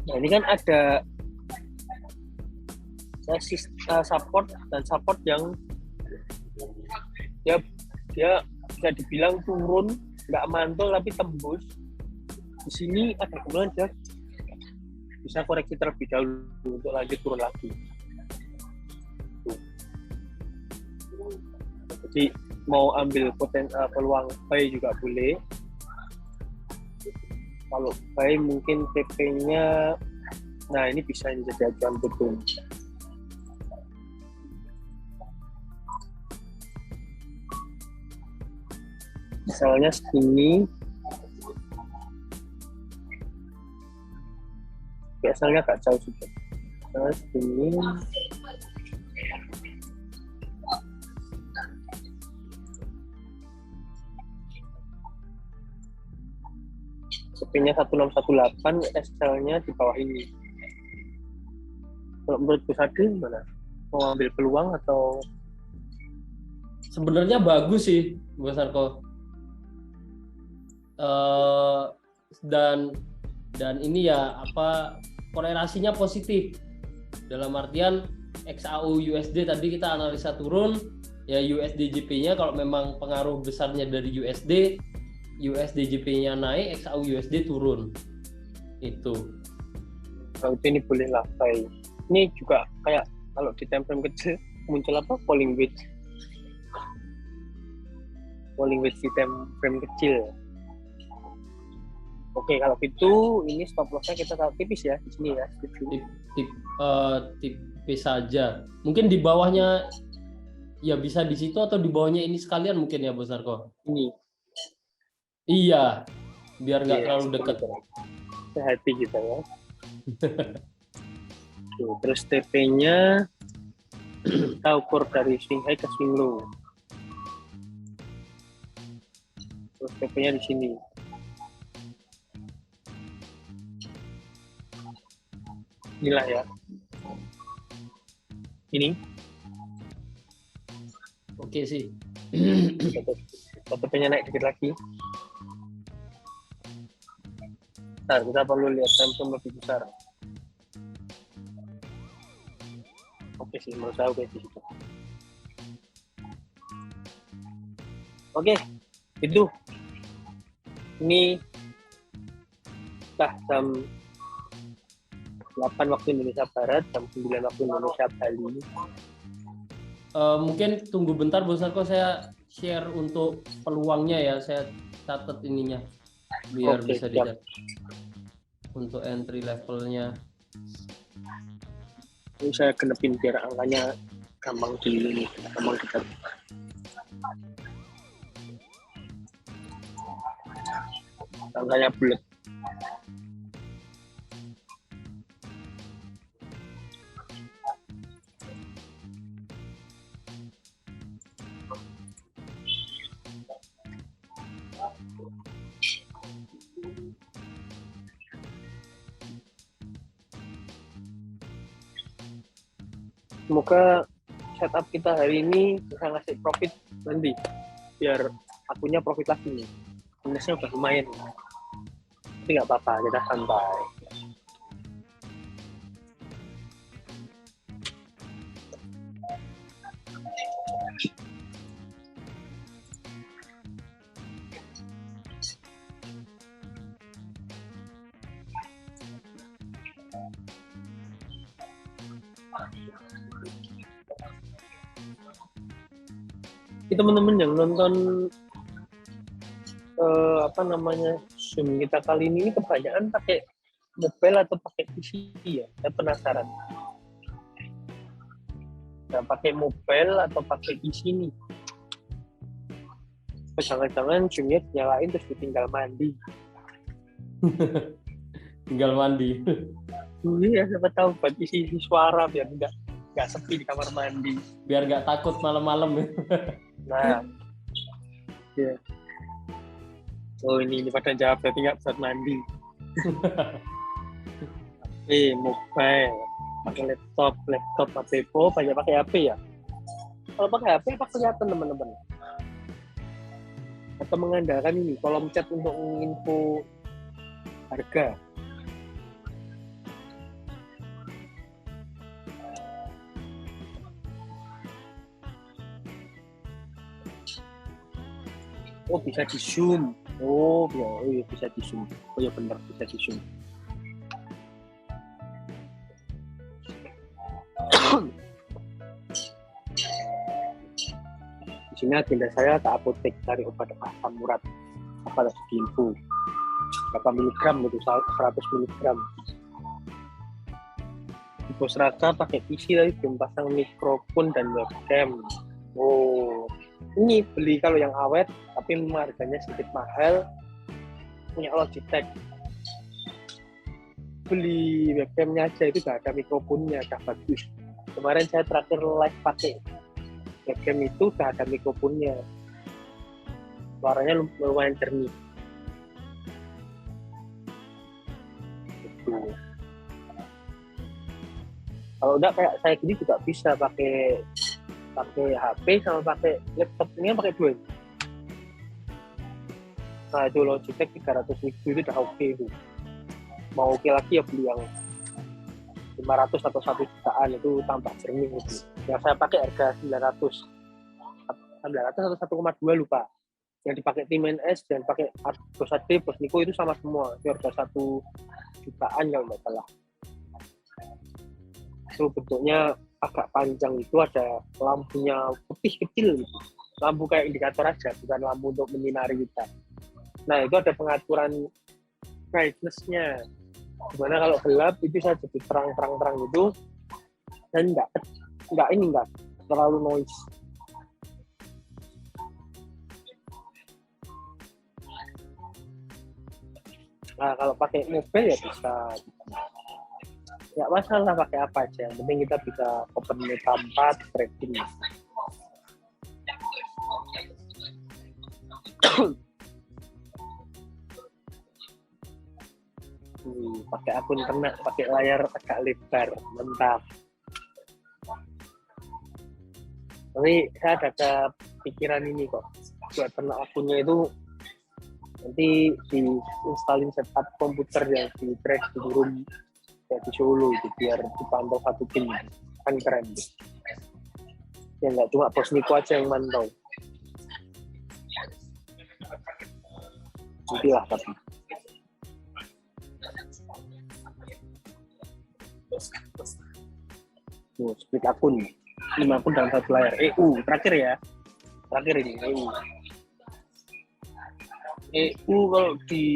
Nah ini kan ada support yang dia bisa dibilang turun, nggak mantul tapi tembus. Di sini ada kemungkinan dia bisa koreksi terlebih dahulu untuk lanjut turun lagi. Jadi mau ambil peluang buy juga boleh. Kalau buy mungkin TP-nya, nah ini bisa jadi acuan betul. Misalnya segini, asalnya agak jauh juga. Terus ini SP-nya 1618, SL-nya di bawah ini. Kalau menurut Gus Adi gimana? Mau ambil peluang atau Sebenarnya bagus sih, Bos Sarko. Dan ini ya korelasinya positif. Dalam artian XAU USD tadi kita analisa turun, ya USD JP-nya kalau memang pengaruh besarnya dari USD JP-nya naik, XAU USD turun. Itu. kalau itu ini boleh lah kayak ini juga kayak kalau di time frame kecil muncul apa falling wedge di time frame kecil. Oke, kalau gitu ini stop loss-nya kita taruh tipis ya di sini ya. Tipis saja. Mungkin di bawahnya ya bisa di situ atau di bawahnya ini sekalian mungkin ya Bos Sarko. Ini. Iya. Biar nggak terlalu dekat. Hati kita ya. Terus TP-nya kita ukur dari swing high ke swing low. Terus TP-nya di sini. Inilah ya. Ini. Oke sih. TP-nya naik dikit lagi. Nah, kita perlu lihat time frame lebih besar. Oke sih, menurut saya oke di situ. Oke, itu. Ini jam 8 waktu Indonesia Barat, jam 9 waktu Indonesia Bali. Mungkin tunggu bentar Bos Sarko, saya share untuk peluangnya ya, saya catat ininya biar bisa dilihat untuk entry levelnya. Ini saya genepin biar angkanya gampang kita. Angkanya bulat. Semoga setup kita hari ini bisa ngasih profit nanti biar akunnya profit lagi nih. Minusnya udah lumayan, tapi nggak apa-apa, kita santai. Teman-teman yang nonton Zoom kita kali ini kebanyakan pakai mobile atau pakai PC ya? Saya penasaran. Nah, pakai mobile atau pakai PC nih? Jangan-jangan Zoom-nya nyalain terus ditinggal mandi. Tinggal mandi. Iya, siapa tahu buat isi suara biar nggak sepi di kamar mandi. Biar nggak takut malam-malam. Nah, ya. Oh ini pada jawab berarti nggak buat mandi. Mobile, pakai laptop HP, banyak pakai HP ya. Kalau pakai HP apa kelihatan teman-teman? Atau mengandalkan ini kolom chat untuk info harga. Oh bisa di zoom. Oh iya bisa di zoom. Oh ya benar bisa di zoom. Di sini agenda saya ke apotek cari obat asam urat. Apa di info? Berapa miligram itu? 100 miligram. Di Bos Raka pakai PC tadi belum pasang mikrofon dan webcam. Oh. Ini beli kalau yang awet tapi harganya sedikit mahal, punya Logitech. beli webcamnya aja itu udah ada mikrofonnya, udah bagus. Kemarin saya terakhir live pakai webcam itu udah ada mikrofonnya, suaranya lumayan jernih. Gitu. Kalau udah kayak saya gini juga bisa pakai HP sama pakai laptop, ini pakai dua. Nah itu Logitech 300.000 itu udah oke itu. Mau oke lagi ya beli yang 500 atau 1 jutaan itu tambah jernih itu. Yang saya pakai harga 900 atau 1,2 lupa. Yang dipakai tim NS dan pakai Bos Ade, Bos Niko itu sama semua. Itu harga 1 jutaan kalau nggak salah. Itu bentuknya agak panjang, itu ada lampunya putih kecil gitu. Lampu kayak indikator aja, bukan lampu untuk menyinari kita. Nah itu ada pengaturan brightness-nya. Gimana kalau gelap itu bisa jadi terang gitu dan nggak terlalu noise. Nah kalau pakai mobil ya bisa, nggak masalah pakai apa aja, yang penting kita bisa open meta 4 tracking. Pakai akun ternak, pakai layar agak lebar, mantap. Tapi saya ada pikiran ini kok, buat ternak akunnya itu nanti diinstalin setup komputer yang di track di room kayak di Solo itu, biar dipantau satu tim, kan keren gitu. Ya nggak cuma Bos Niko aja yang mantau. Itulah tapi. Split akun 5 akun dalam satu layar. EU terakhir ya, terakhir ini EU kalau di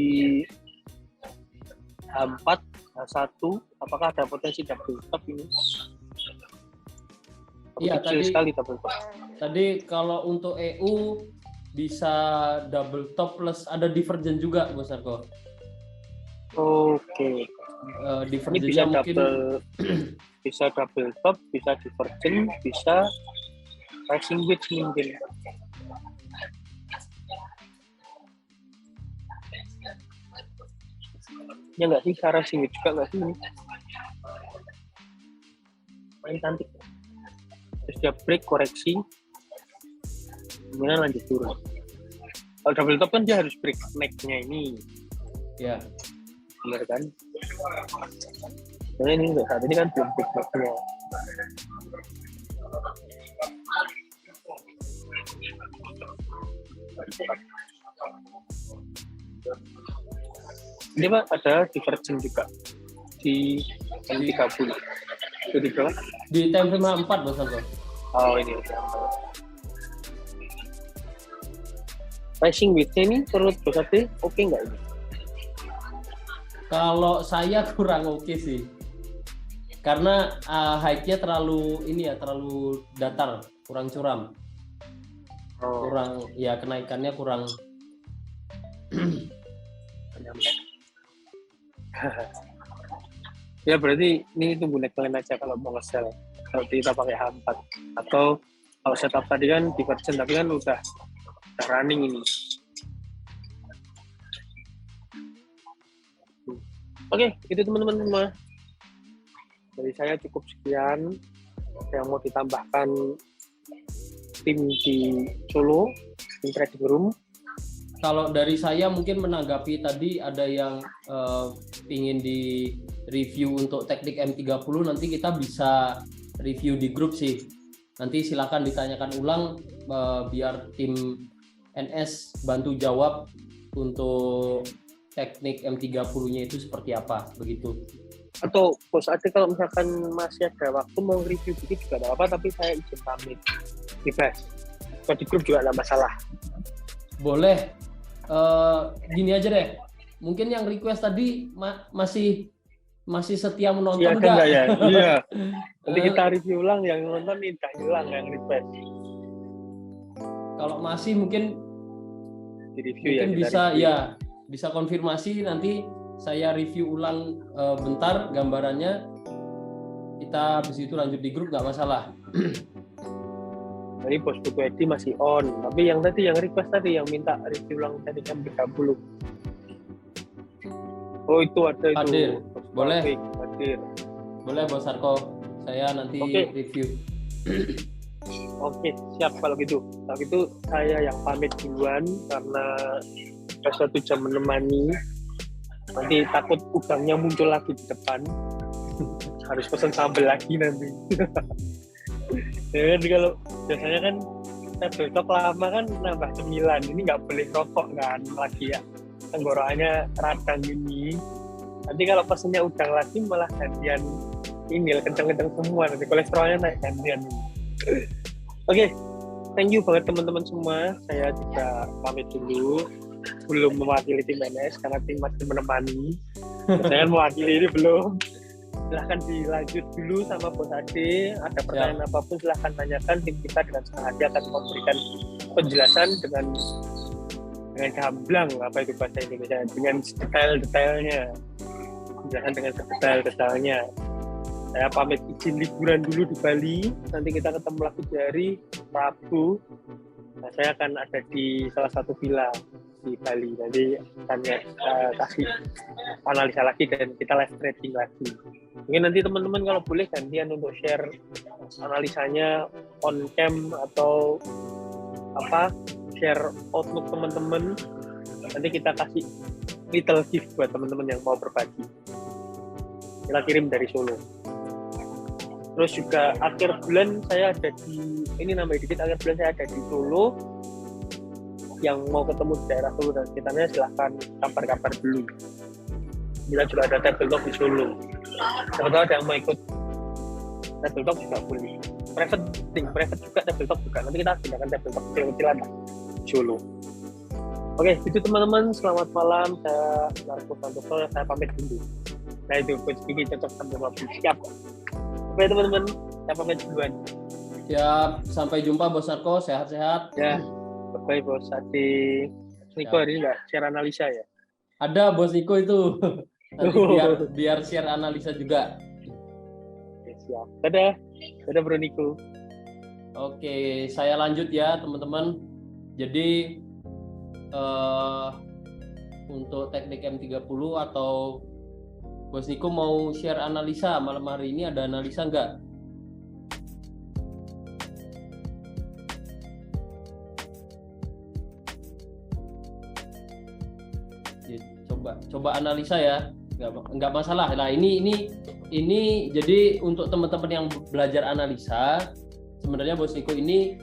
H4 H1 apakah ada potensi double top ini? Iya, sekali double top. Tadi kalau untuk EU bisa double top plus ada divergen juga, Bos Arko. Oke. Ini bisa mungkin bisa double top, bisa divergen, bisa rising wedge mungkin. Ya nggak sih, rising wedge juga nggak sih ini? Main cantik. Terus dia break, koreksi, kemudian lanjut turun. Kalau double top kan dia harus break neck-nya ini. Ya. Benar kan? Soalnya ini untuk saat ini kan belum break neck-nya. Ini Pak ada divergen juga di M30. Itu di berapa? Di time 54, Bos Arko. Oh ini. Rising width-nya ini menurut Bos Ade oke nggak ini? Kalau saya kurang oke sih, karena height-nya terlalu datar, kurang curam, kurang ya, kenaikannya kurang. Ya berarti ini tunggu neckline aja kalau mau nge-sell, kalau kita pakai H4 atau kalau setup tadi kan divergen tapi kan udah running ini. Oke, itu teman-teman semua. Dari saya cukup sekian. Yang mau ditambahkan tim di Solo, tim trading room. Kalau dari saya mungkin menanggapi tadi ada yang ingin di review untuk teknik M30, nanti kita bisa review di grup sih. Nanti silakan ditanyakan ulang biar tim NS bantu jawab untuk teknik M30-nya itu seperti apa, begitu. Atau Bos Ade kalau misalkan masih ada waktu mau review dikit juga ada apa, tapi saya izin pamit. Bebas. Kalau di grup juga ada masalah. Boleh. Gini aja deh. Mungkin yang request tadi masih setia menonton iya, enggak? Ya? Iya. Nanti kita review ulang, yang nonton tidak hilang yang request. Kalau masih mungkin di review mungkin ya, bisa review. Ya bisa konfirmasi nanti saya review ulang bentar gambarannya. Kita habis itu lanjut di grup, nggak masalah. Jadi bos buku Edi masih on, tapi yang tadi yang request tadi yang minta review ulang tadi jam 30. Oh itu ada itu. Hadir. Boleh. Hadir. Boleh Bos Sarko. Saya nanti review. Oke, siap kalau gitu. Kalau gitu saya yang pamit duluan karena sudah 1 jam menemani. Nanti takut udangnya muncul lagi di depan. Harus pesan sambal lagi nanti. Ya kan kalau biasanya kan table talk lama kan nambah cemilan. Ini nggak boleh rokok kan lagi ya. Tenggorokannya radang ini. Nanti kalau pesennya udang lagi malah gantian ini kenceng-kenceng semua. Nanti kolesterolnya naik gantian. Oke, thank you banget teman-teman semua. Saya juga pamit dulu. Belum mewakili tim NS karena tim masih menemani. Saya mewakili ini belum. Silahkan dilanjut dulu sama Bos Ade. Ada pertanyaan apapun silahkan tanyakan. Tim kita dengan senang hati akan memberikan penjelasan dengan gamblang, apa itu bahasa Indonesia, dengan detail-detailnya. Penjelasan dengan detail-detailnya. Saya pamit izin liburan dulu di Bali. Nanti kita ketemu lagi di hari Rabu. Nah, saya akan ada di salah satu villa di Bali. Nanti akan kasih analisa lagi dan kita live trading lagi. Mungkin nanti teman-teman kalau boleh gantian untuk share analisanya on cam atau share outlook teman-teman. Nanti kita kasih little gift buat teman-teman yang mau berbagi. Kita kirim dari Solo. Terus juga akhir bulan saya ada di, ini namanya dikit, akhir bulan saya ada di Solo. Yang mau ketemu di daerah Solo dan sekitarnya silahkan kabar-kabar dulu. Kita juga ada table talk di Solo. Sebetulnya ada yang mau ikut table talk juga boleh. Private juga table talk juga. Nanti kita gunakan table talk kecil-kecilan di Solo. Oke, itu teman-teman. Selamat malam. Saya Marco Santoso. Saya pamit dulu. Nah itu Coach Vicky cocok sampai 50. Siap. Oke teman-teman, saya pamit duluan. Siap, sampai jumpa Bos Sarko, sehat-sehat. Ya, bye Bos Adi. Niko hari ini nggak share analisa ya? Ada Bos Niko itu. Nanti biar share analisa juga. Oke, siap. Dadah Bro Niko. Oke, saya lanjut ya teman-teman. Jadi untuk teknik M30 atau Bos Niko mau share analisa malam hari ini, ada analisa nggak? Coba analisa ya, nggak masalah. Nah ini jadi untuk teman-teman yang belajar analisa, sebenarnya Bos Niko ini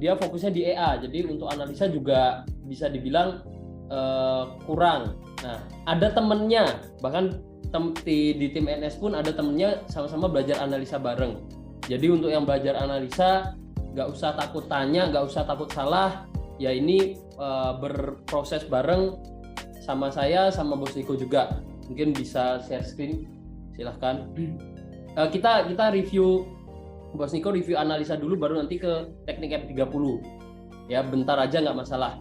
dia fokusnya di EA, jadi untuk analisa juga bisa dibilang kurang. Nah ada temennya, bahkan di tim NS pun ada temennya sama-sama belajar analisa bareng. Jadi untuk yang belajar analisa nggak usah takut tanya, nggak usah takut salah. Ya ini berproses bareng sama saya, sama Bos Niko juga. Mungkin bisa share screen, silahkan. Kita review, Bos Niko review analisa dulu, baru nanti ke teknik M30. Ya bentar aja nggak masalah.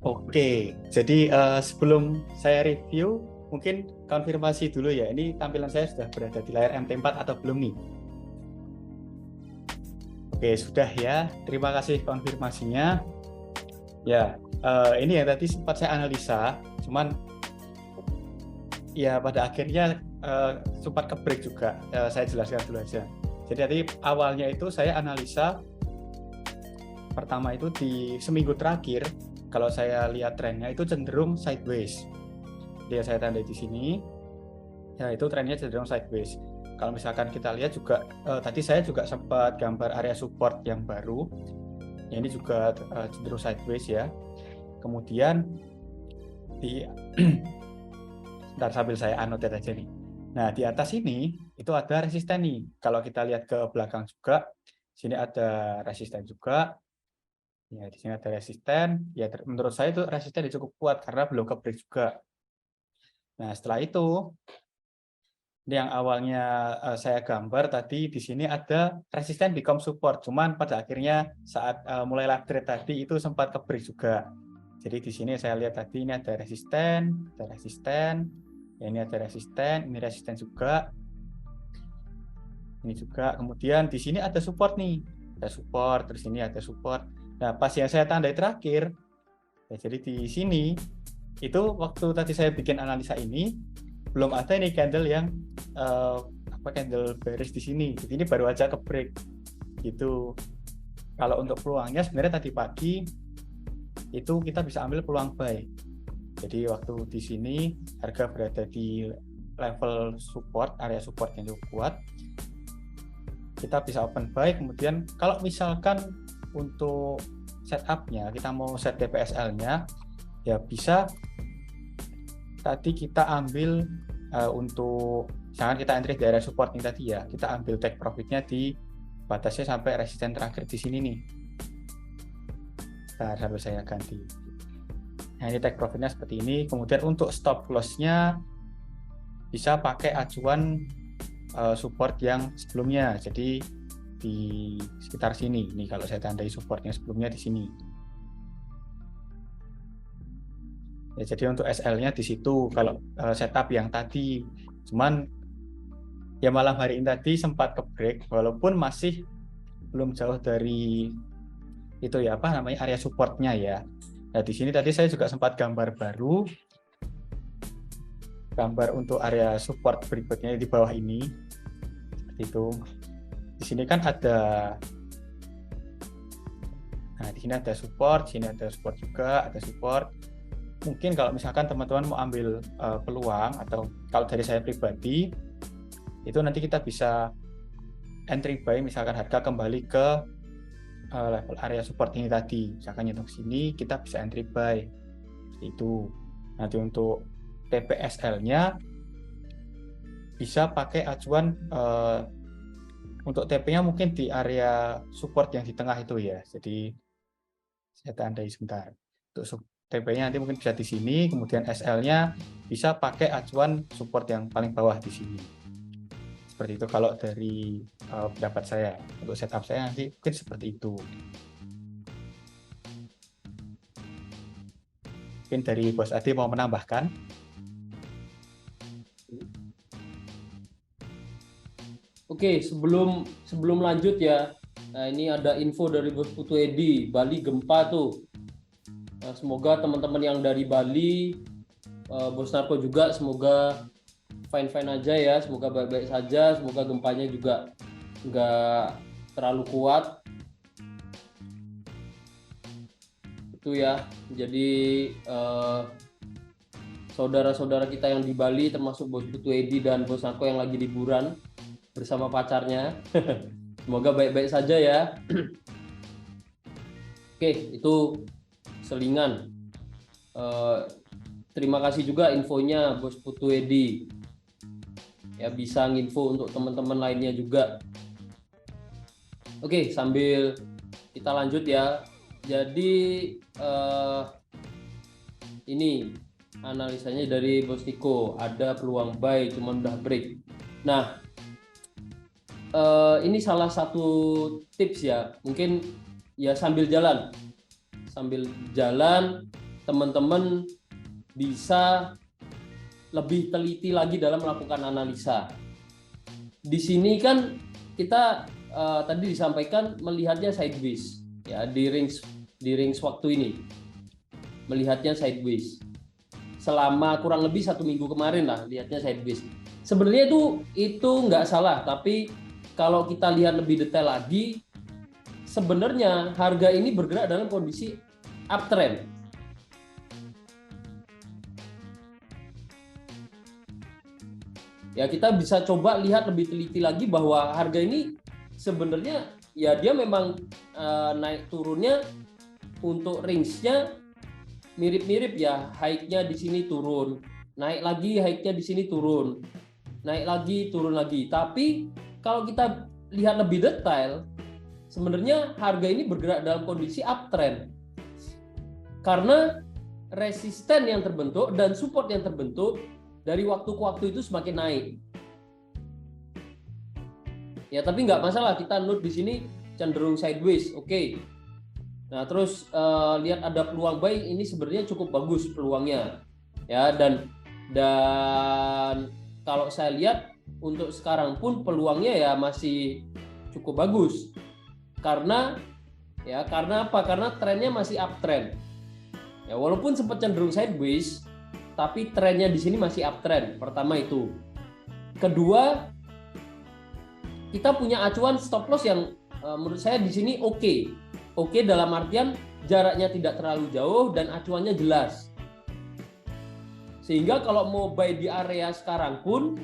Oke, jadi sebelum saya review, mungkin konfirmasi dulu ya. Ini tampilan saya sudah berada di layar MT4 atau belum nih? Oke, sudah ya. Terima kasih konfirmasinya. Ya, ini yang tadi sempat saya analisa, cuman ya pada akhirnya sempat ke-break juga. Saya jelaskan dulu aja. Jadi tadi awalnya itu saya analisa, pertama itu di seminggu terakhir, kalau saya lihat trennya itu cenderung sideways. Dia saya tanda di sini, ya itu trennya cenderung sideways. Kalau misalkan kita lihat juga, tadi saya juga sempat gambar area support yang baru. Ya, ini juga cenderung sideways ya. Kemudian di, ntar sambil saya annotate aja nih. Nah di atas ini itu ada resisten nih. Kalau kita lihat ke belakang juga, sini ada resisten juga. Ya, di sini ada resisten. Ya, menurut saya itu resisten cukup kuat karena belum ke-break juga. Nah, setelah itu, ini yang awalnya saya gambar tadi, di sini ada resisten become support. Cuman pada akhirnya saat mulai live trade tadi itu sempat ke-break juga. Jadi di sini saya lihat tadi ini ada resisten, ya ini ada resisten, ini resisten juga, ini juga. Kemudian di sini ada support nih, ada support, terus ini ada support. Nah, pas yang saya tandai terakhir, ya, jadi di sini itu waktu tadi saya bikin analisa ini belum ada ini candle yang candle bearish di sini. Jadi ini baru aja ke break gitu. Kalau untuk peluangnya sebenarnya tadi pagi itu kita bisa ambil peluang buy. Jadi waktu di sini harga berada di level support, area support yang cukup kuat, kita bisa open buy. Kemudian kalau misalkan untuk setupnya kita mau set TPSL-nya, ya bisa tadi kita ambil untuk misalkan kita entry di area support ini tadi ya, kita ambil take profitnya di batasnya sampai resisten terakhir di sini nih. Nah, sampai saya ganti. Nah, ini take profitnya seperti ini. Kemudian untuk stop loss-nya bisa pakai acuan support yang sebelumnya. Jadi di sekitar sini. Nih kalau saya tandai supportnya sebelumnya di sini. Ya, jadi untuk SL-nya di situ. Kalau setup yang tadi, cuman ya malam hari ini tadi sempat ke break, walaupun masih belum jauh dari itu ya area supportnya ya. Nah di sini tadi saya juga sempat gambar baru, gambar untuk area support berikutnya di bawah ini. Seperti itu. Di sini kan ada, nah di sini ada support, sini ada support juga, ada support. Mungkin kalau misalkan teman-teman mau ambil peluang, atau kalau dari saya pribadi itu nanti kita bisa entry buy misalkan harga kembali ke level area support ini tadi, misalkan nyentuh sini kita bisa entry buy itu. Nanti untuk TPSL-nya bisa pakai acuan untuk TP-nya mungkin di area support yang di tengah itu ya. Jadi saya tandai sebentar. Untuk TP-nya nanti mungkin bisa di sini, kemudian SL-nya bisa pakai acuan support yang paling bawah di sini. Seperti itu kalau dari pendapat saya. Untuk setup saya nanti mungkin seperti itu. Mungkin dari Bos Adi mau menambahkan? Oke, sebelum lanjut ya. Nah, ini ada info dari Bos Putu Edi, Bali gempa tuh. Nah, semoga teman-teman yang dari Bali, Bos Narko juga semoga fine-fine aja ya, semoga baik-baik saja, semoga gempanya juga nggak terlalu kuat. Itu ya, jadi saudara-saudara kita yang di Bali, termasuk Bos Putu Edi dan Bos Narko yang lagi liburan bersama pacarnya, semoga baik-baik saja ya. Oke, itu selingan. Terima kasih juga infonya Bos Putu Edi. Ya bisa nginfo untuk teman-teman lainnya juga. Oke, sambil kita lanjut ya. Jadi ini analisanya dari Bos Tiko, ada peluang buy cuman udah break. Nah, ini salah satu tips ya, mungkin ya sambil jalan teman-teman bisa lebih teliti lagi dalam melakukan analisa. Di sini kan kita tadi disampaikan melihatnya sideways ya, di range waktu ini melihatnya sideways selama kurang lebih 1 minggu kemarin lah, lihatnya sideways. Sebenarnya itu nggak salah, tapi kalau kita lihat lebih detail lagi, sebenarnya harga ini bergerak dalam kondisi uptrend. Ya, kita bisa coba lihat lebih teliti lagi bahwa harga ini sebenarnya ya dia memang naik turunnya untuk range-nya mirip-mirip ya, high-nya di sini turun, naik lagi, high-nya di sini turun, naik lagi, turun lagi. Tapi kalau kita lihat lebih detail, sebenarnya harga ini bergerak dalam kondisi uptrend. Karena resisten yang terbentuk dan support yang terbentuk dari waktu ke waktu itu semakin naik. Ya, tapi nggak masalah, kita note di sini cenderung sideways, oke. Nah, terus lihat ada peluang buy, ini sebenarnya cukup bagus peluangnya. Ya, dan kalau saya lihat untuk sekarang pun peluangnya ya masih cukup bagus. Karena apa? Karena trennya masih uptrend. Ya, walaupun sempat cenderung sideways, tapi trennya di sini masih uptrend. Pertama itu. Kedua, kita punya acuan stop loss yang menurut saya di sini oke. Oke dalam artian jaraknya tidak terlalu jauh dan acuannya jelas. Sehingga kalau mau buy di area sekarang pun,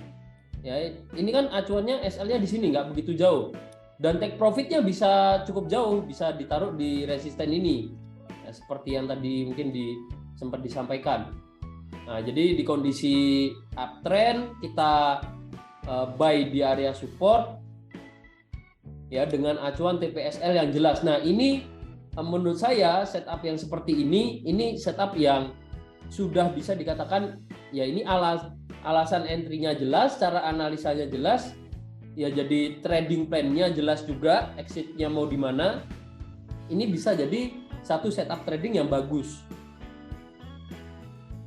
ya ini kan acuannya SL-nya di sini nggak begitu jauh. Dan take profitnya bisa cukup jauh, bisa ditaruh di resisten ini. Ya, seperti yang tadi mungkin sempat disampaikan. Nah, jadi di kondisi uptrend kita buy di area support ya dengan acuan TPSL yang jelas. Nah, ini menurut saya setup yang seperti ini setup yang sudah bisa dikatakan ya ini alasan entry-nya jelas, cara analisanya jelas, ya jadi trading plan-nya jelas juga, exit-nya mau di mana. Ini bisa jadi satu setup trading yang bagus.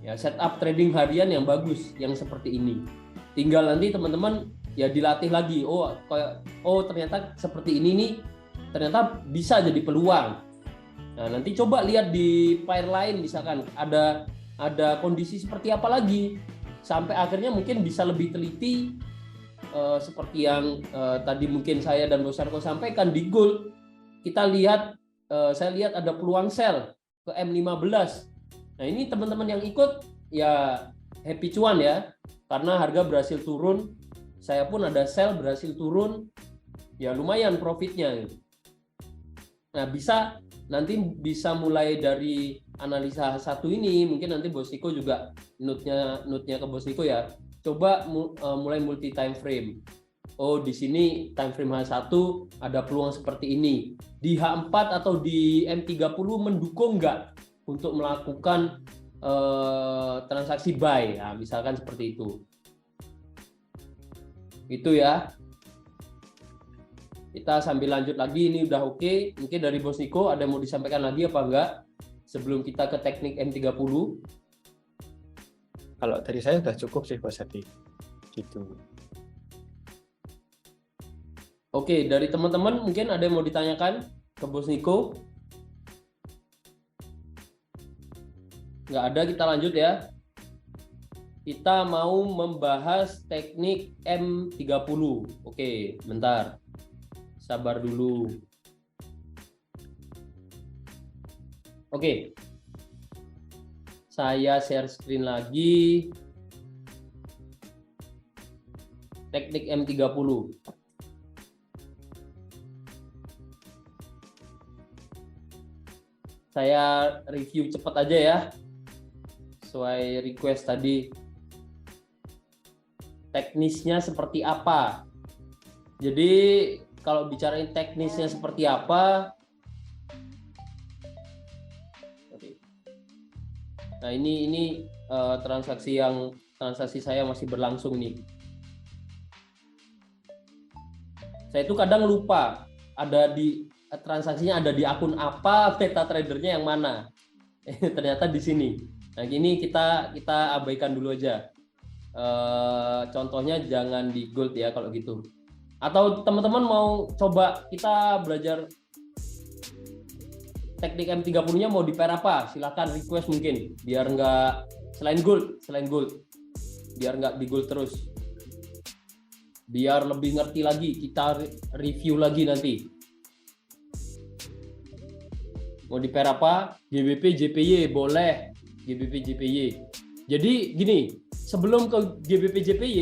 Ya, setup trading harian yang bagus yang seperti ini. Tinggal nanti teman-teman ya dilatih lagi. Oh ternyata seperti ini nih, ternyata bisa jadi peluang. Nah, nanti coba lihat di pair lain misalkan ada kondisi seperti apa lagi sampai akhirnya mungkin bisa lebih teliti seperti yang tadi mungkin saya dan Bos Sarko sampaikan di gold. Kita lihat saya lihat ada peluang sell ke M15. Nah, ini teman-teman yang ikut ya happy cuan ya, karena harga berhasil turun. Saya pun ada sell berhasil turun, ya lumayan profitnya. Nah, nanti bisa mulai dari analisa satu ini, mungkin nanti Bos Niko juga note-nya ke Bos Niko ya. Coba mulai multi time frame. Oh, di sini time frame H1 ada peluang seperti ini. Di H4 atau di M30 mendukung nggak untuk melakukan transaksi buy? Nah, misalkan seperti itu. Itu ya. Kita sambil lanjut lagi, ini udah oke. Mungkin dari Bos Niko ada yang mau disampaikan lagi apa enggak sebelum kita ke teknik M30? Kalau dari saya udah cukup sih Bos Hadi. Gitu. Oke, dari teman-teman mungkin ada yang mau ditanyakan ke Bos Niko? Nggak ada, kita lanjut ya. Kita mau membahas teknik M30. Oke, bentar. Sabar dulu. Oke. Saya share screen lagi. Teknik M30. Saya review cepat aja ya. Sesuai request tadi. Teknisnya seperti apa? Jadi kalau bicarain teknisnya seperti apa, nah ini transaksi saya masih berlangsung nih. Saya itu kadang lupa transaksinya ada di akun apa, MetaTrader-nya yang mana. Ternyata di sini. Nah, ini kita abaikan dulu aja. Contohnya jangan di gold ya kalau gitu. Atau teman-teman mau coba kita belajar teknik M30-nya mau di pair apa? Silakan request mungkin biar nggak selain gold biar nggak di gold terus, biar lebih ngerti lagi, kita review lagi nanti. Mau di pair apa? GBP JPY boleh, GBP JPY. Jadi gini, sebelum ke GBP JPY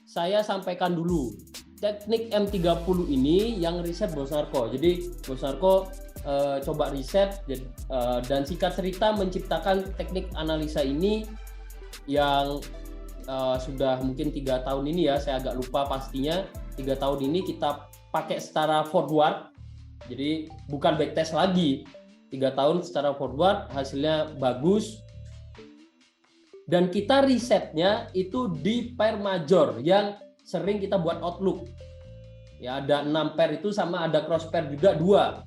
saya sampaikan dulu teknik M30 ini yang riset Bos Sarko. Jadi Bos Sarko coba riset dan singkat cerita menciptakan teknik analisa ini yang sudah mungkin 3 tahun ini ya, saya agak lupa pastinya. 3 tahun ini kita pakai secara forward, jadi bukan backtest lagi. 3 tahun secara forward, hasilnya bagus. Dan kita risetnya itu di pair major yang sering kita buat outlook. Ya, ada 6 pair itu sama ada cross pair juga 2.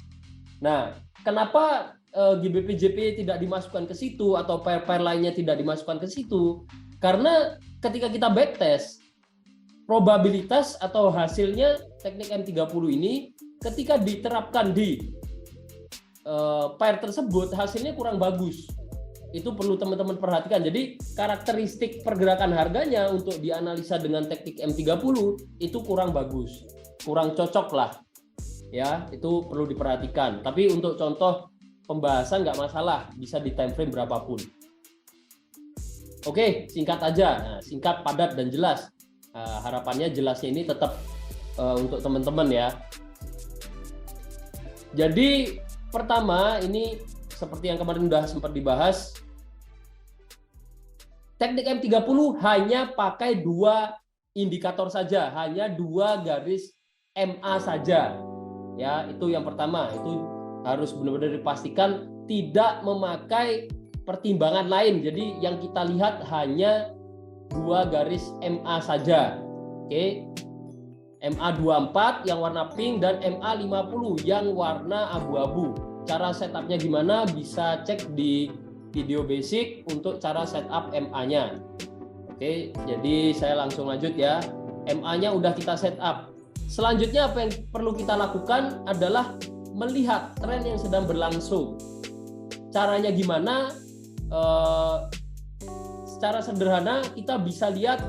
Nah, kenapa GBP/JP tidak dimasukkan ke situ atau pair-pair lainnya tidak dimasukkan ke situ? Karena ketika kita backtest, probabilitas atau hasilnya teknik M30 ini ketika diterapkan di pair tersebut hasilnya kurang bagus. Itu perlu teman-teman perhatikan. Jadi karakteristik pergerakan harganya untuk dianalisa dengan teknik M30 itu kurang bagus, kurang cocok lah. Ya, itu perlu diperhatikan. Tapi untuk contoh pembahasan nggak masalah, bisa di time frame berapapun. Oke, singkat aja. Nah, singkat, padat, dan jelas. Harapannya jelasnya ini tetap untuk teman-teman ya. Jadi pertama ini seperti yang kemarin sudah sempat dibahas, teknik M30 hanya pakai 2 indikator saja, hanya 2 garis MA saja. Ya, itu yang pertama, itu harus benar-benar dipastikan tidak memakai pertimbangan lain. Jadi yang kita lihat hanya 2 garis MA saja. Oke. MA24 yang warna pink dan MA50 yang warna abu-abu. Cara setupnya gimana bisa cek di video basic untuk cara setup MA-nya. Oke, jadi saya langsung lanjut ya. MA-nya udah kita setup. Selanjutnya apa yang perlu kita lakukan adalah melihat tren yang sedang berlangsung. Caranya gimana? Secara sederhana kita bisa lihat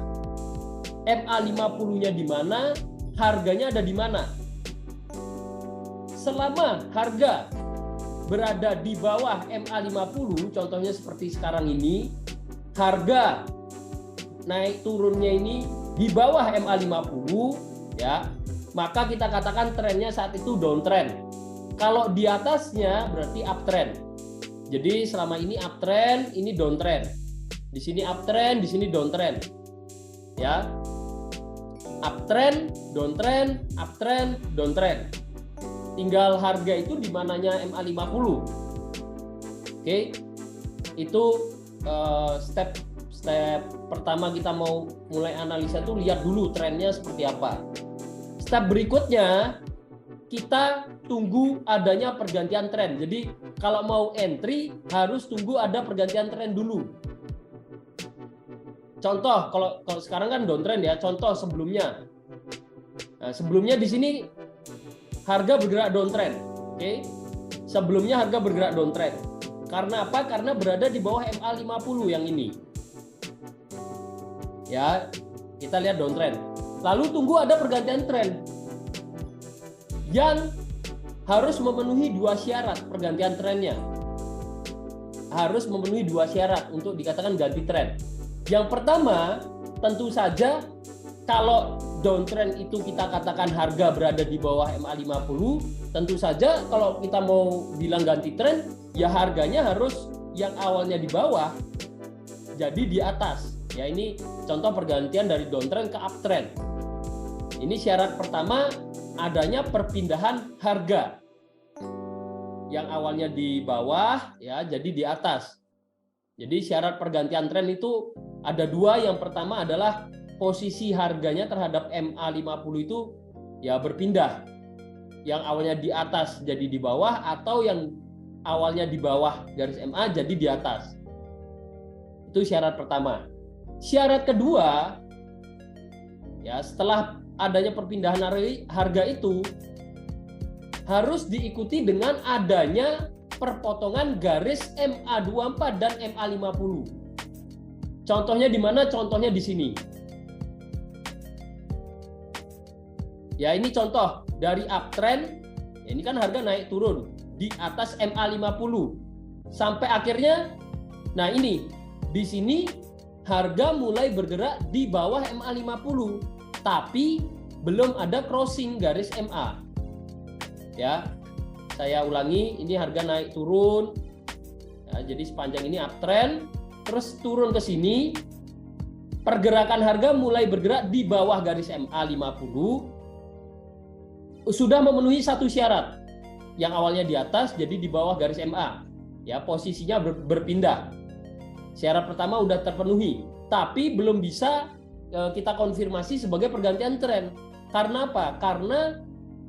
MA50-nya di mana, harganya ada di mana. Selama harga berada di bawah MA50, contohnya seperti sekarang ini, harga naik turunnya ini di bawah MA50 ya, maka kita katakan trennya saat itu downtrend. Kalau di atasnya berarti uptrend. Jadi selama ini uptrend, ini downtrend. Di sini uptrend, di sini downtrend. Ya. Uptrend, downtrend, uptrend, downtrend. Tinggal harga itu di mananya MA50. Oke. Itu step pertama kita mau mulai analisa itu lihat dulu trennya seperti apa. Step berikutnya kita tunggu adanya pergantian tren. Jadi kalau mau entry harus tunggu ada pergantian tren dulu. Contoh kalau sekarang kan downtrend ya. Contoh sebelumnya. Nah, sebelumnya di sini harga bergerak downtrend. Oke. Sebelumnya harga bergerak downtrend. Karena apa? Karena berada di bawah MA50 yang ini. Ya, kita lihat downtrend. Lalu tunggu ada pergantian tren yang harus memenuhi 2 syarat pergantian trennya. Harus memenuhi 2 syarat untuk dikatakan ganti tren. Yang pertama, tentu saja kalau downtrend itu kita katakan harga berada di bawah MA50, tentu saja kalau kita mau bilang ganti tren, ya harganya harus yang awalnya di bawah jadi di atas. Ya, ini contoh pergantian dari downtrend ke uptrend. Ini syarat pertama, adanya perpindahan harga yang awalnya di bawah ya jadi di atas. Jadi syarat pergantian tren itu ada 2. Yang pertama adalah posisi harganya terhadap MA50 itu ya berpindah. Yang awalnya di atas jadi di bawah, atau yang awalnya di bawah garis MA jadi di atas. Itu syarat pertama. Syarat kedua, ya setelah adanya perpindahan harga itu harus diikuti dengan adanya perpotongan garis MA24 dan MA50. Contohnya di mana? Contohnya di sini. Ya, ini contoh dari uptrend. Ini kan harga naik turun di atas MA50 sampai akhirnya, nah ini di sini harga mulai bergerak di bawah MA50, tapi belum ada crossing garis MA. Ya, saya ulangi, ini harga naik turun. Ya, jadi sepanjang ini uptrend, terus turun ke sini, pergerakan harga mulai bergerak di bawah garis MA50, sudah memenuhi 1 syarat. Yang awalnya di atas jadi di bawah garis MA. Ya, posisinya berpindah. Syarat pertama udah terpenuhi, tapi belum bisa kita konfirmasi sebagai pergantian tren. Karena apa? Karena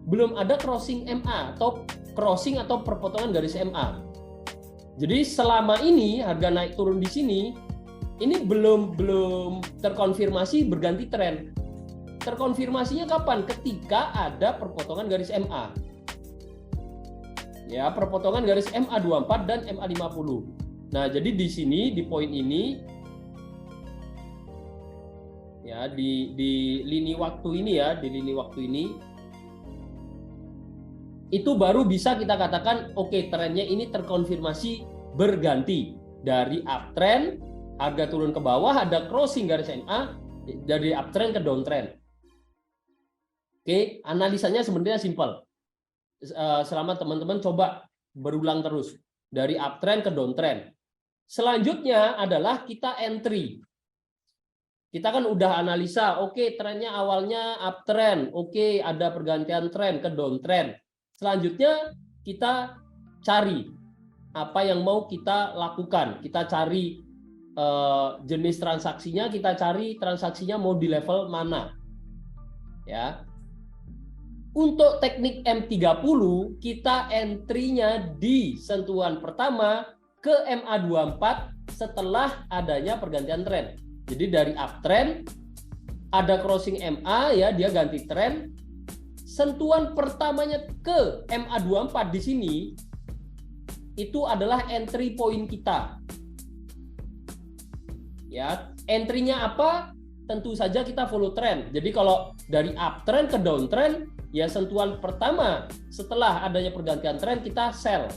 belum ada crossing MA atau crossing atau perpotongan garis MA. Jadi selama ini harga naik turun di sini ini belum terkonfirmasi berganti tren. Terkonfirmasinya kapan? Ketika ada perpotongan garis MA. Ya, perpotongan garis MA24 dan MA50. Nah, jadi di sini di poin ini ya di lini waktu ini ya, di lini waktu ini itu baru bisa kita katakan oke, trennya ini terkonfirmasi berganti dari uptrend, harga turun ke bawah, ada crossing garis MA dari uptrend ke downtrend. Oke, analisanya sebenarnya simpel. Selama teman-teman coba berulang terus dari uptrend ke downtrend. Selanjutnya adalah kita entry. Kita kan udah analisa, oke, trennya awalnya uptrend, oke, ada pergantian tren ke downtrend. Selanjutnya kita cari apa yang mau kita lakukan. Kita cari jenis transaksinya, kita cari transaksinya mau di level mana. Ya. Untuk teknik M30, kita entry-nya di sentuhan pertama ke MA24 setelah adanya pergantian tren. Jadi dari uptrend ada crossing MA ya, dia ganti tren. Sentuhan pertamanya ke MA24 di sini itu adalah entry point kita. Ya, entry-nya apa? Tentu saja kita follow trend. Jadi kalau dari uptrend ke downtrend, ya sentuhan pertama setelah adanya pergantian tren kita sell.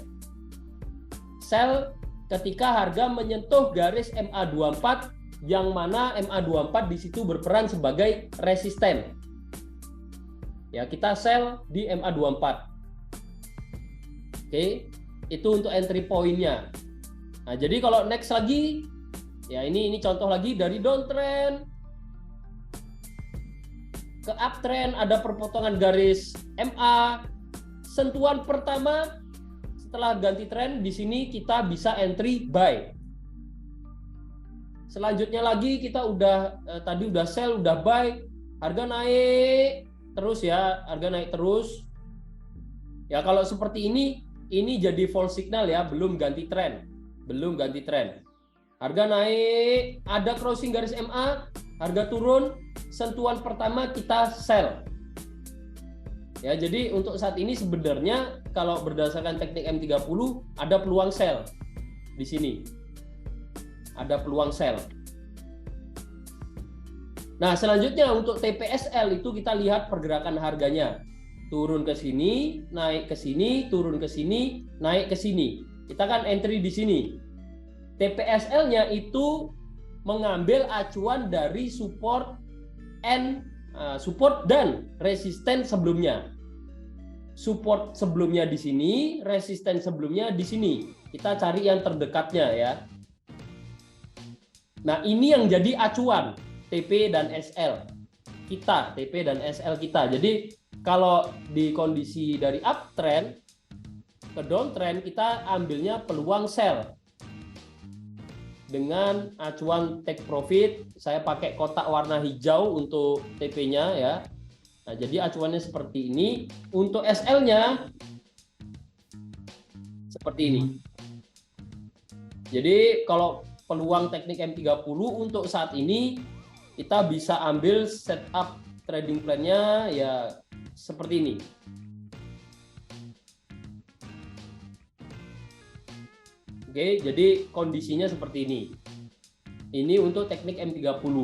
Sell ketika harga menyentuh garis MA24 yang mana MA24 di situ berperan sebagai resisten. Ya, kita sell di MA24. Oke, itu untuk entry point-nya. Nah, jadi kalau next lagi ya ini contoh lagi dari downtrend ke uptrend, ada perpotongan garis MA. Sentuhan pertama setelah ganti tren di sini kita bisa entry buy. Selanjutnya lagi kita tadi udah sell, udah buy, harga naik terus ya, harga naik terus. Ya kalau seperti ini jadi false signal ya, belum ganti tren. Belum ganti tren. Harga naik, ada crossing garis MA, harga turun, sentuhan pertama kita sell. Ya, jadi untuk saat ini sebenarnya kalau berdasarkan teknik M30 ada peluang sell di sini. Ada peluang sell. Nah, selanjutnya untuk TPSL itu kita lihat pergerakan harganya. Turun ke sini, naik ke sini, turun ke sini, naik ke sini. Kita kan entry di sini. TPSL-nya itu mengambil acuan dari support dan resisten sebelumnya. Support sebelumnya di sini, resisten sebelumnya di sini. Kita cari yang terdekatnya ya. Nah, ini yang jadi acuan TP dan SL kita, TP dan SL kita. Jadi kalau di kondisi dari uptrend ke downtrend kita ambilnya peluang sell. Dengan acuan take profit, saya pakai kotak warna hijau untuk TP-nya ya. Nah, jadi acuannya seperti ini. Untuk SL-nya seperti ini. Jadi kalau peluang teknik M30 untuk saat ini kita bisa ambil setup trading plan-nya ya seperti ini. Oke, jadi kondisinya seperti ini. Ini untuk teknik M30.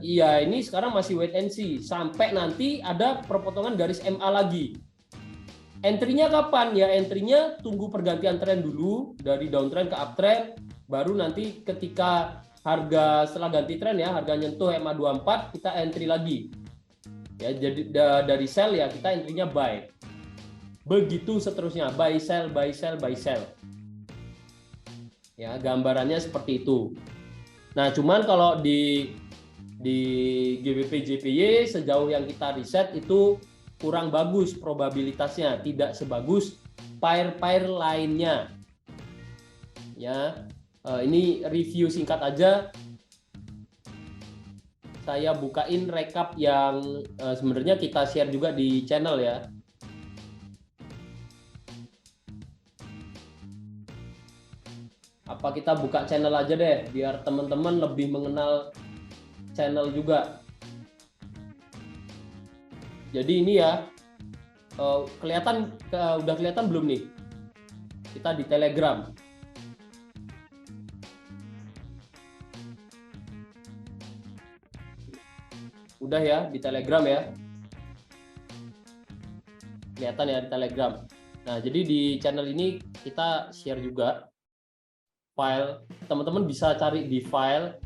Iya, ini sekarang masih wait and see sampai nanti ada perpotongan garis MA lagi. Entry-nya kapan? Ya, entry-nya tunggu pergantian tren dulu dari downtrend ke uptrend, baru nanti ketika harga setelah ganti tren ya, harga nyentuh MA24 kita entry lagi. Ya, jadi dari sell ya kita entry-nya buy. Begitu seterusnya, buy sell, buy sell, buy sell. Ya, gambarannya seperti itu. Nah, cuman kalau di GBP JPY sejauh yang kita riset itu kurang bagus probabilitasnya, tidak sebagus pair-pair lainnya. Ya, ini review singkat aja. Saya bukain rekap yang sebenarnya kita share juga di channel ya. Apa kita buka channel aja deh, biar teman-teman lebih mengenal channel juga. Jadi ini ya, udah kelihatan belum nih? Kita di Telegram. Udah ya, di Telegram ya. Kelihatan ya di Telegram. Nah, jadi di channel ini kita share juga file. Teman-teman bisa cari di file,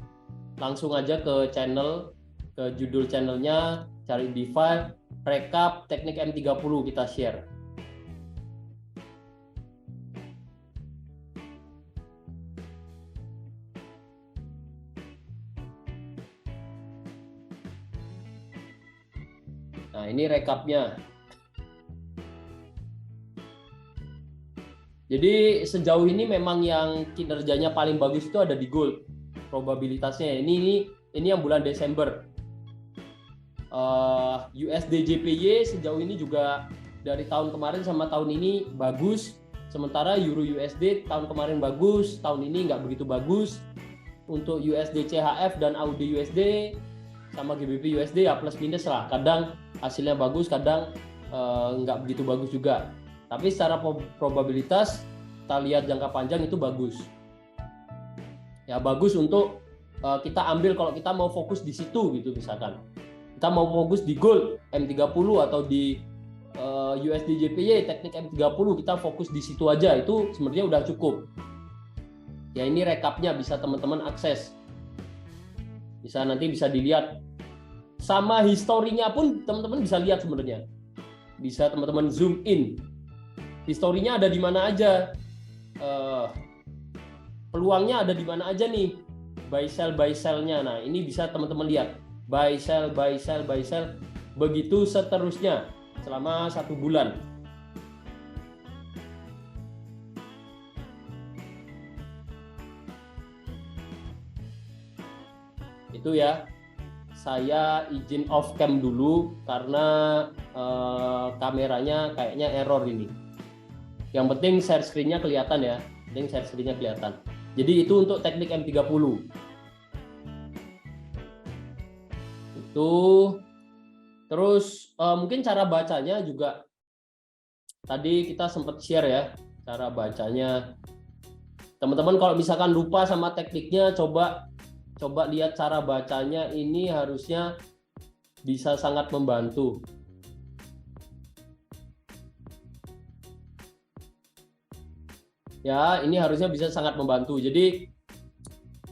langsung aja ke channel, ke judul channelnya, cari di file, rekap teknik M30 kita share. Nah, ini rekapnya. Jadi sejauh ini memang yang kinerjanya paling bagus itu ada di gold probabilitasnya. Ini yang bulan Desember. USD JPY sejauh ini juga dari tahun kemarin sama tahun ini bagus. Sementara Euro USD tahun kemarin bagus, tahun ini nggak begitu bagus. Untuk USD CHF dan AUD USD sama GBP USD ya plus minus lah. Kadang hasilnya bagus, kadang nggak begitu bagus juga. Tapi secara probabilitas kita lihat jangka panjang itu bagus. Ya bagus untuk kita ambil kalau kita mau fokus di situ gitu misalkan. Kita mau fokus di gold M30 atau di USD JPY teknik M30, kita fokus di situ aja, itu sebenarnya udah cukup. Ya ini rekapnya bisa teman-teman akses. Nanti bisa dilihat. Sama historinya pun teman-teman bisa lihat sebenarnya. Bisa teman-teman zoom in. Historinya ada di mana aja, peluangnya ada di mana aja nih, buy sell-nya. Nah ini bisa teman-teman lihat, buy sell, begitu seterusnya selama 1 bulan. Itu ya, saya izin off cam dulu karena kameranya kayaknya error ini. Yang penting share screen-nya kelihatan ya. Jadi itu untuk teknik M30. Itu. Terus mungkin cara bacanya juga tadi kita sempat share ya, cara bacanya. Teman-teman kalau misalkan lupa sama tekniknya, coba lihat cara bacanya, ini harusnya bisa sangat membantu. Ya, ini harusnya bisa sangat membantu. Jadi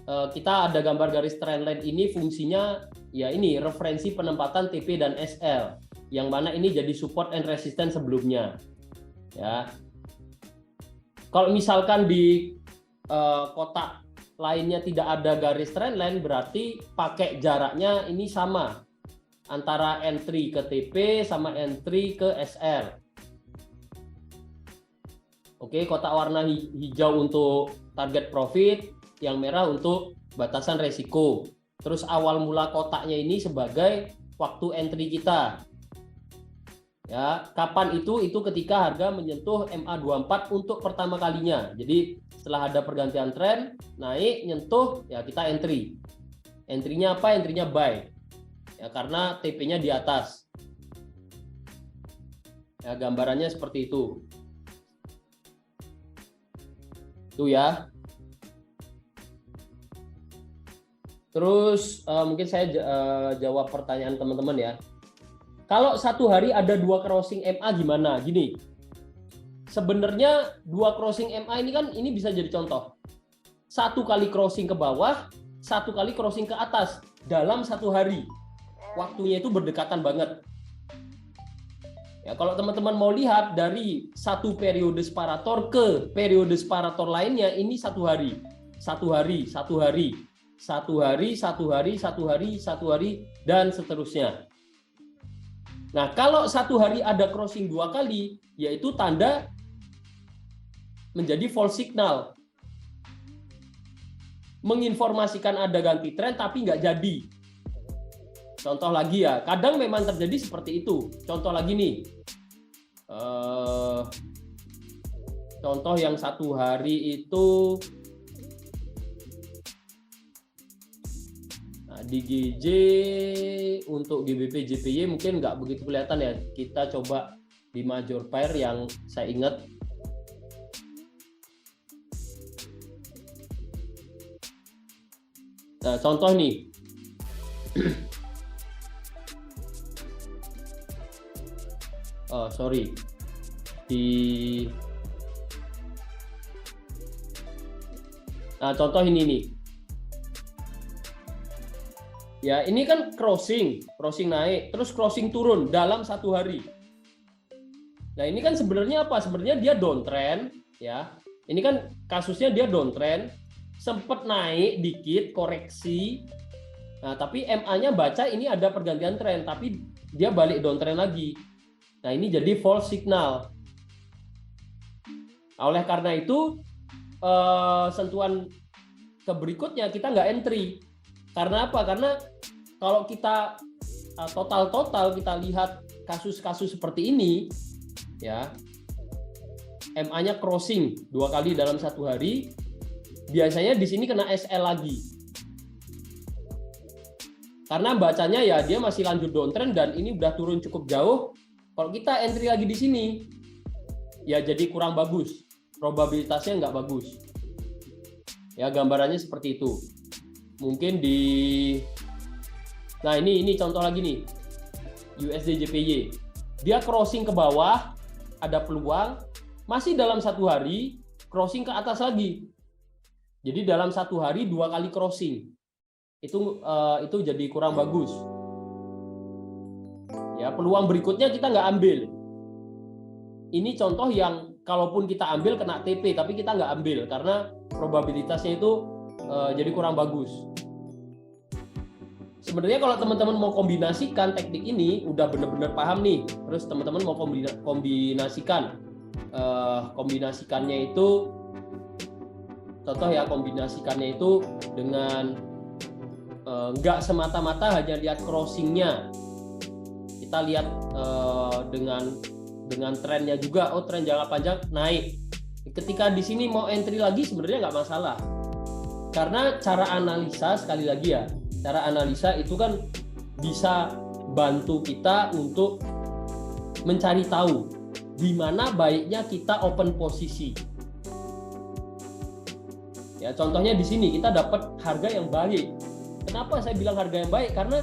kita ada gambar garis trendline ini, fungsinya ya ini referensi penempatan TP dan SL, yang mana ini jadi support and resistance sebelumnya. Ya, kalau misalkan di kotak lainnya tidak ada garis trendline, berarti pakai jaraknya ini sama antara entry ke TP sama entry ke SL. Oke, kotak warna hijau untuk target profit, yang merah untuk batasan resiko. Terus awal mula kotaknya ini sebagai waktu entry kita. Ya, kapan itu? Itu ketika harga menyentuh MA24 untuk pertama kalinya. Jadi setelah ada pergantian tren, naik, nyentuh, ya kita entry. Entry-nya apa? Entry-nya buy. Ya, karena TP-nya di atas. Ya, gambarannya seperti itu. Itu ya. Terus mungkin saya jawab pertanyaan teman-teman ya. Kalau satu hari ada 2 crossing MA gimana? Gini, sebenarnya 2 crossing MA ini kan ini bisa jadi contoh. 1 kali crossing ke bawah, 1 kali crossing ke atas dalam 1 hari. Waktunya itu berdekatan banget. Ya, kalau teman-teman mau lihat dari 1 periode separator ke periode separator lainnya, ini 1 hari, 1 hari, 1 hari, 1 hari, 1 hari, 1 hari, 1 hari, dan seterusnya. Nah, kalau 1 hari ada crossing 2 kali, yaitu tanda menjadi false signal. Menginformasikan ada ganti tren tapi nggak jadi. Contoh lagi ya, kadang memang terjadi seperti itu. Contoh lagi nih, contoh yang 1 hari itu di GJ untuk GBP JPY mungkin nggak begitu kelihatan ya. Kita coba di major pair yang saya ingat. Nah, contoh nih. Oh, sorry. Nah, contoh ini nih. Ya, ini kan crossing naik, terus crossing turun dalam 1 hari. Nah, ini kan sebenarnya apa? Sebenarnya dia downtrend, ya. Ini kan kasusnya dia downtrend, sempat naik dikit, koreksi. Nah, tapi MA-nya baca ini ada pergantian tren, tapi dia balik downtrend lagi. Nah, ini jadi false signal. Oleh karena itu, sentuhan ke berikutnya kita nggak entry. Karena apa? Karena kalau kita total kita lihat kasus-kasus seperti ini, ya, MA-nya crossing 2 kali dalam 1 hari, biasanya di sini kena SL lagi. Karena bacanya ya dia masih lanjut downtrend dan ini udah turun cukup jauh. Kalau kita entry lagi di sini, ya jadi kurang bagus. Probabilitasnya nggak bagus. Ya, gambarannya seperti itu. Mungkin nah ini contoh lagi nih, USD JPY. Dia crossing ke bawah, ada peluang, masih dalam 1 hari crossing ke atas lagi. Jadi dalam 1 hari 2 kali crossing. Itu jadi kurang bagus. Ya, peluang berikutnya kita nggak ambil. Ini contoh yang kalaupun kita ambil kena TP, tapi kita nggak ambil karena probabilitasnya itu jadi kurang bagus. Sebenarnya kalau teman-teman mau kombinasikan teknik ini, udah benar-benar paham nih. Terus teman-teman mau kombinasikannya itu, contoh ya, kombinasikannya itu dengan nggak semata-mata hanya lihat crossingnya. Kita lihat dengan trennya juga. Oh, tren jangka panjang naik. Ketika di sini mau entry lagi sebenarnya nggak masalah. Karena cara analisa, sekali lagi ya, cara analisa itu kan bisa bantu kita untuk mencari tahu di mana baiknya kita open posisi. Ya, contohnya di sini kita dapat harga yang baik. Kenapa saya bilang harga yang baik? Karena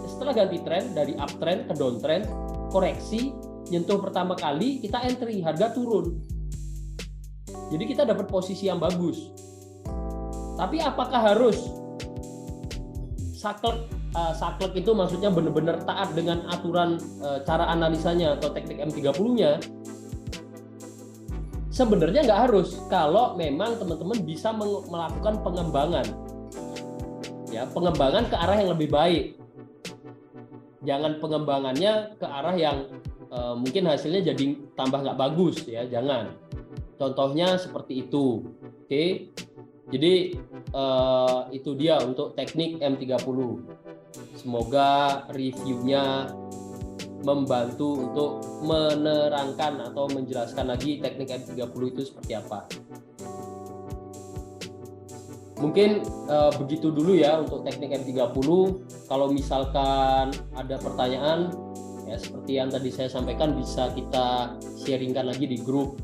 setelah ganti tren dari uptrend ke downtrend, koreksi, nyentuh pertama kali kita entry, harga turun. Jadi kita dapat posisi yang bagus. Tapi apakah harus saklek itu maksudnya benar-benar taat dengan aturan cara analisanya atau teknik M30-nya? Sebenarnya nggak harus kalau memang teman-teman bisa melakukan pengembangan. Ya, pengembangan ke arah yang lebih baik. Jangan pengembangannya ke arah yang mungkin hasilnya jadi tambah nggak bagus, ya, jangan. Contohnya seperti itu. Oke. Jadi itu dia untuk teknik M30. Semoga reviewnya membantu untuk menerangkan atau menjelaskan lagi teknik M30 itu seperti apa. Mungkin begitu dulu ya untuk teknik M30. Kalau misalkan ada pertanyaan, ya seperti yang tadi saya sampaikan, bisa kita sharingkan lagi di grup.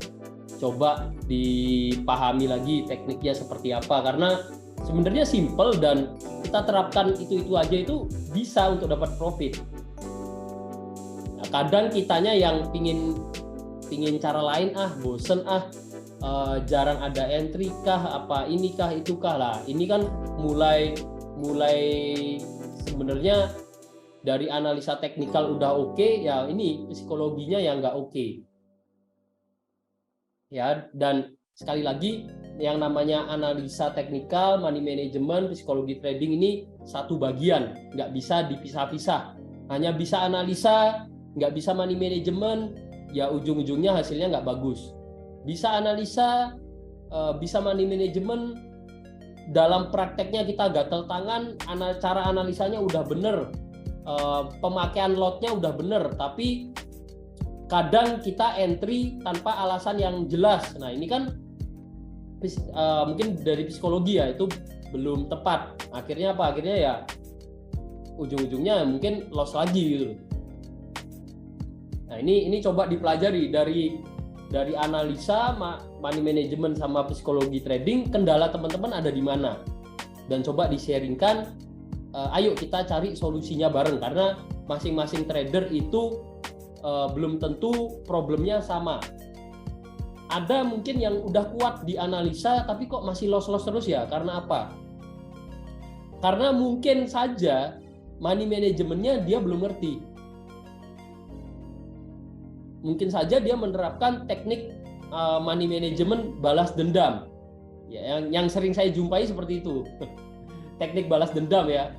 Coba dipahami lagi tekniknya seperti apa, karena sebenarnya simple dan kita terapkan itu aja itu bisa untuk dapat profit. Nah, kadang kitanya yang pingin cara lain, bosen, jarang ada entry kah, apa ini kah itu kah lah. Ini kan mulai sebenarnya dari analisa teknikal udah oke, ya ini psikologinya yang nggak oke. Ya, dan sekali lagi yang namanya analisa teknikal, money management, psikologi trading ini satu bagian, nggak bisa dipisah-pisah. Hanya bisa analisa, nggak bisa money management, ya ujung-ujungnya hasilnya nggak bagus. Bisa analisa, bisa money management, dalam prakteknya kita gatel tangan, cara analisanya udah bener, pemakaian lotnya udah bener, tapi kadang kita entry tanpa alasan yang jelas. Nah, ini kan mungkin dari psikologi ya, itu belum tepat. Akhirnya apa? Akhirnya ya ujung-ujungnya mungkin loss lagi gitu. Nah, ini coba dipelajari dari analisa money management sama psikologi trading, kendala teman-teman ada di mana. Dan coba di-sharingkan, ayo kita cari solusinya bareng, karena masing-masing trader itu belum tentu problemnya sama. Ada mungkin yang udah kuat di analisa tapi kok masih loss-loss terus ya, karena apa? Karena mungkin saja money manajemennya dia belum ngerti. Mungkin saja dia menerapkan teknik money management balas dendam. Ya, yang sering saya jumpai seperti itu. Teknik balas dendam ya.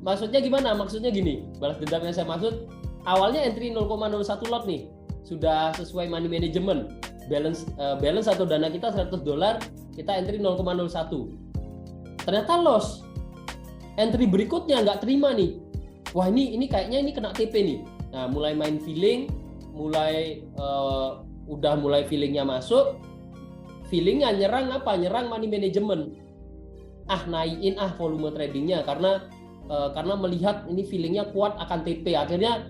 Maksudnya gimana? Maksudnya gini, balas dendam yang saya maksud, awalnya entry 0,01 lot nih. Sudah sesuai money management. Balance atau dana kita $100, kita entry 0,01. Ternyata loss. Entry berikutnya nggak terima nih. Wah, ini kayaknya ini kena TP nih. Nah, mulai main feeling, udah mulai feelingnya masuk. Feelingnya nyerang apa? Nyerang money management. Naikin volume tradingnya karena melihat ini feelingnya kuat akan TP. Akhirnya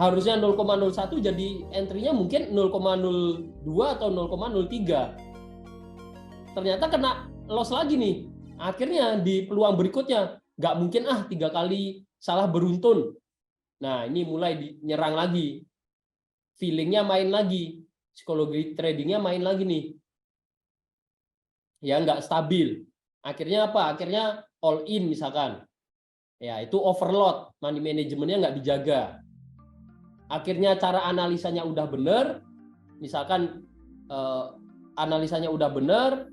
harusnya 0,01 jadi entry-nya mungkin 0,02 atau 0,03. Ternyata kena loss lagi nih. Akhirnya di peluang berikutnya nggak mungkin 3 kali salah beruntun. Nah, ini mulai nyerang lagi. Feelingnya main lagi. Psikologi tradingnya main lagi nih. Ya, nggak stabil. Akhirnya apa? Akhirnya all in misalkan. Ya, itu overload. Money manajemennya nggak dijaga. Akhirnya cara analisanya udah benar. Misalkan analisanya udah benar,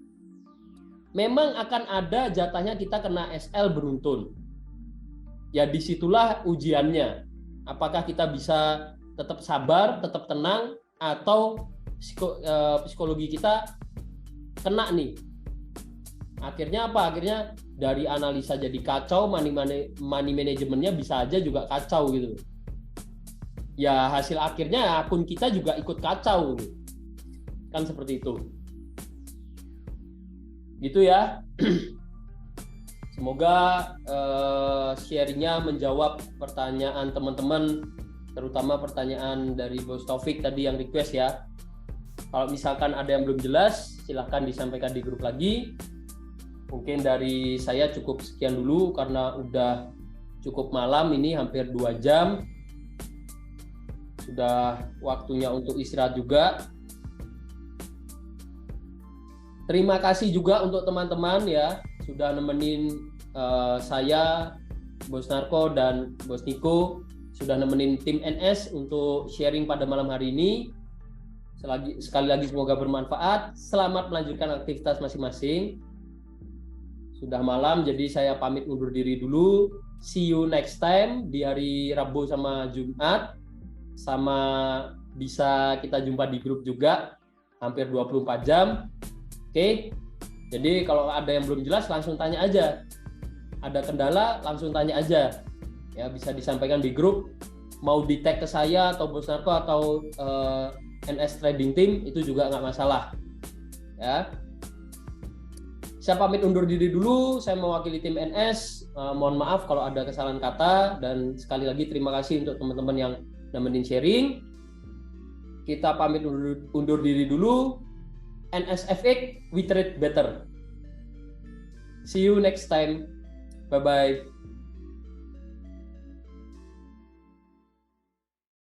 memang akan ada jatahnya kita kena SL beruntun. Ya, disitulah ujiannya. Apakah kita bisa tetap sabar, tetap tenang, atau psikologi kita kena nih. Akhirnya apa? Akhirnya dari analisa jadi kacau, money manajemennya bisa aja juga kacau gitu. Ya, hasil akhirnya akun kita juga ikut kacau gitu. Kan seperti itu. Gitu ya. Semoga sharingnya menjawab pertanyaan teman-teman, terutama pertanyaan dari Bos Taufik tadi yang request ya. Kalau misalkan ada yang belum jelas, silahkan disampaikan di grup lagi. Mungkin dari saya cukup sekian dulu karena udah cukup malam ini, hampir 2 jam. Sudah waktunya untuk istirahat juga. Terima kasih juga untuk teman-teman ya, sudah nemenin saya, Bos Narko dan Bos Niko, sudah nemenin tim NS untuk sharing pada malam hari ini. Sekali lagi semoga bermanfaat. Selamat melanjutkan aktivitas masing-masing. Sudah malam, jadi saya pamit undur diri dulu. See you next time di hari Rabu sama Jumat. Sama bisa kita jumpa di grup juga, hampir 24 jam. Oke, jadi kalau ada yang belum jelas langsung tanya aja. Ada kendala langsung tanya aja. Ya, bisa disampaikan di grup. Mau di tag ke saya atau Bos Narko atau NS Trading Team itu juga nggak masalah. Ya. Saya pamit undur diri dulu. Saya mewakili tim NS. Mohon maaf kalau ada kesalahan kata, dan sekali lagi terima kasih untuk teman-teman yang nemenin sharing. Kita pamit undur diri dulu. NSFX, we trade better. See you next time. Bye-bye.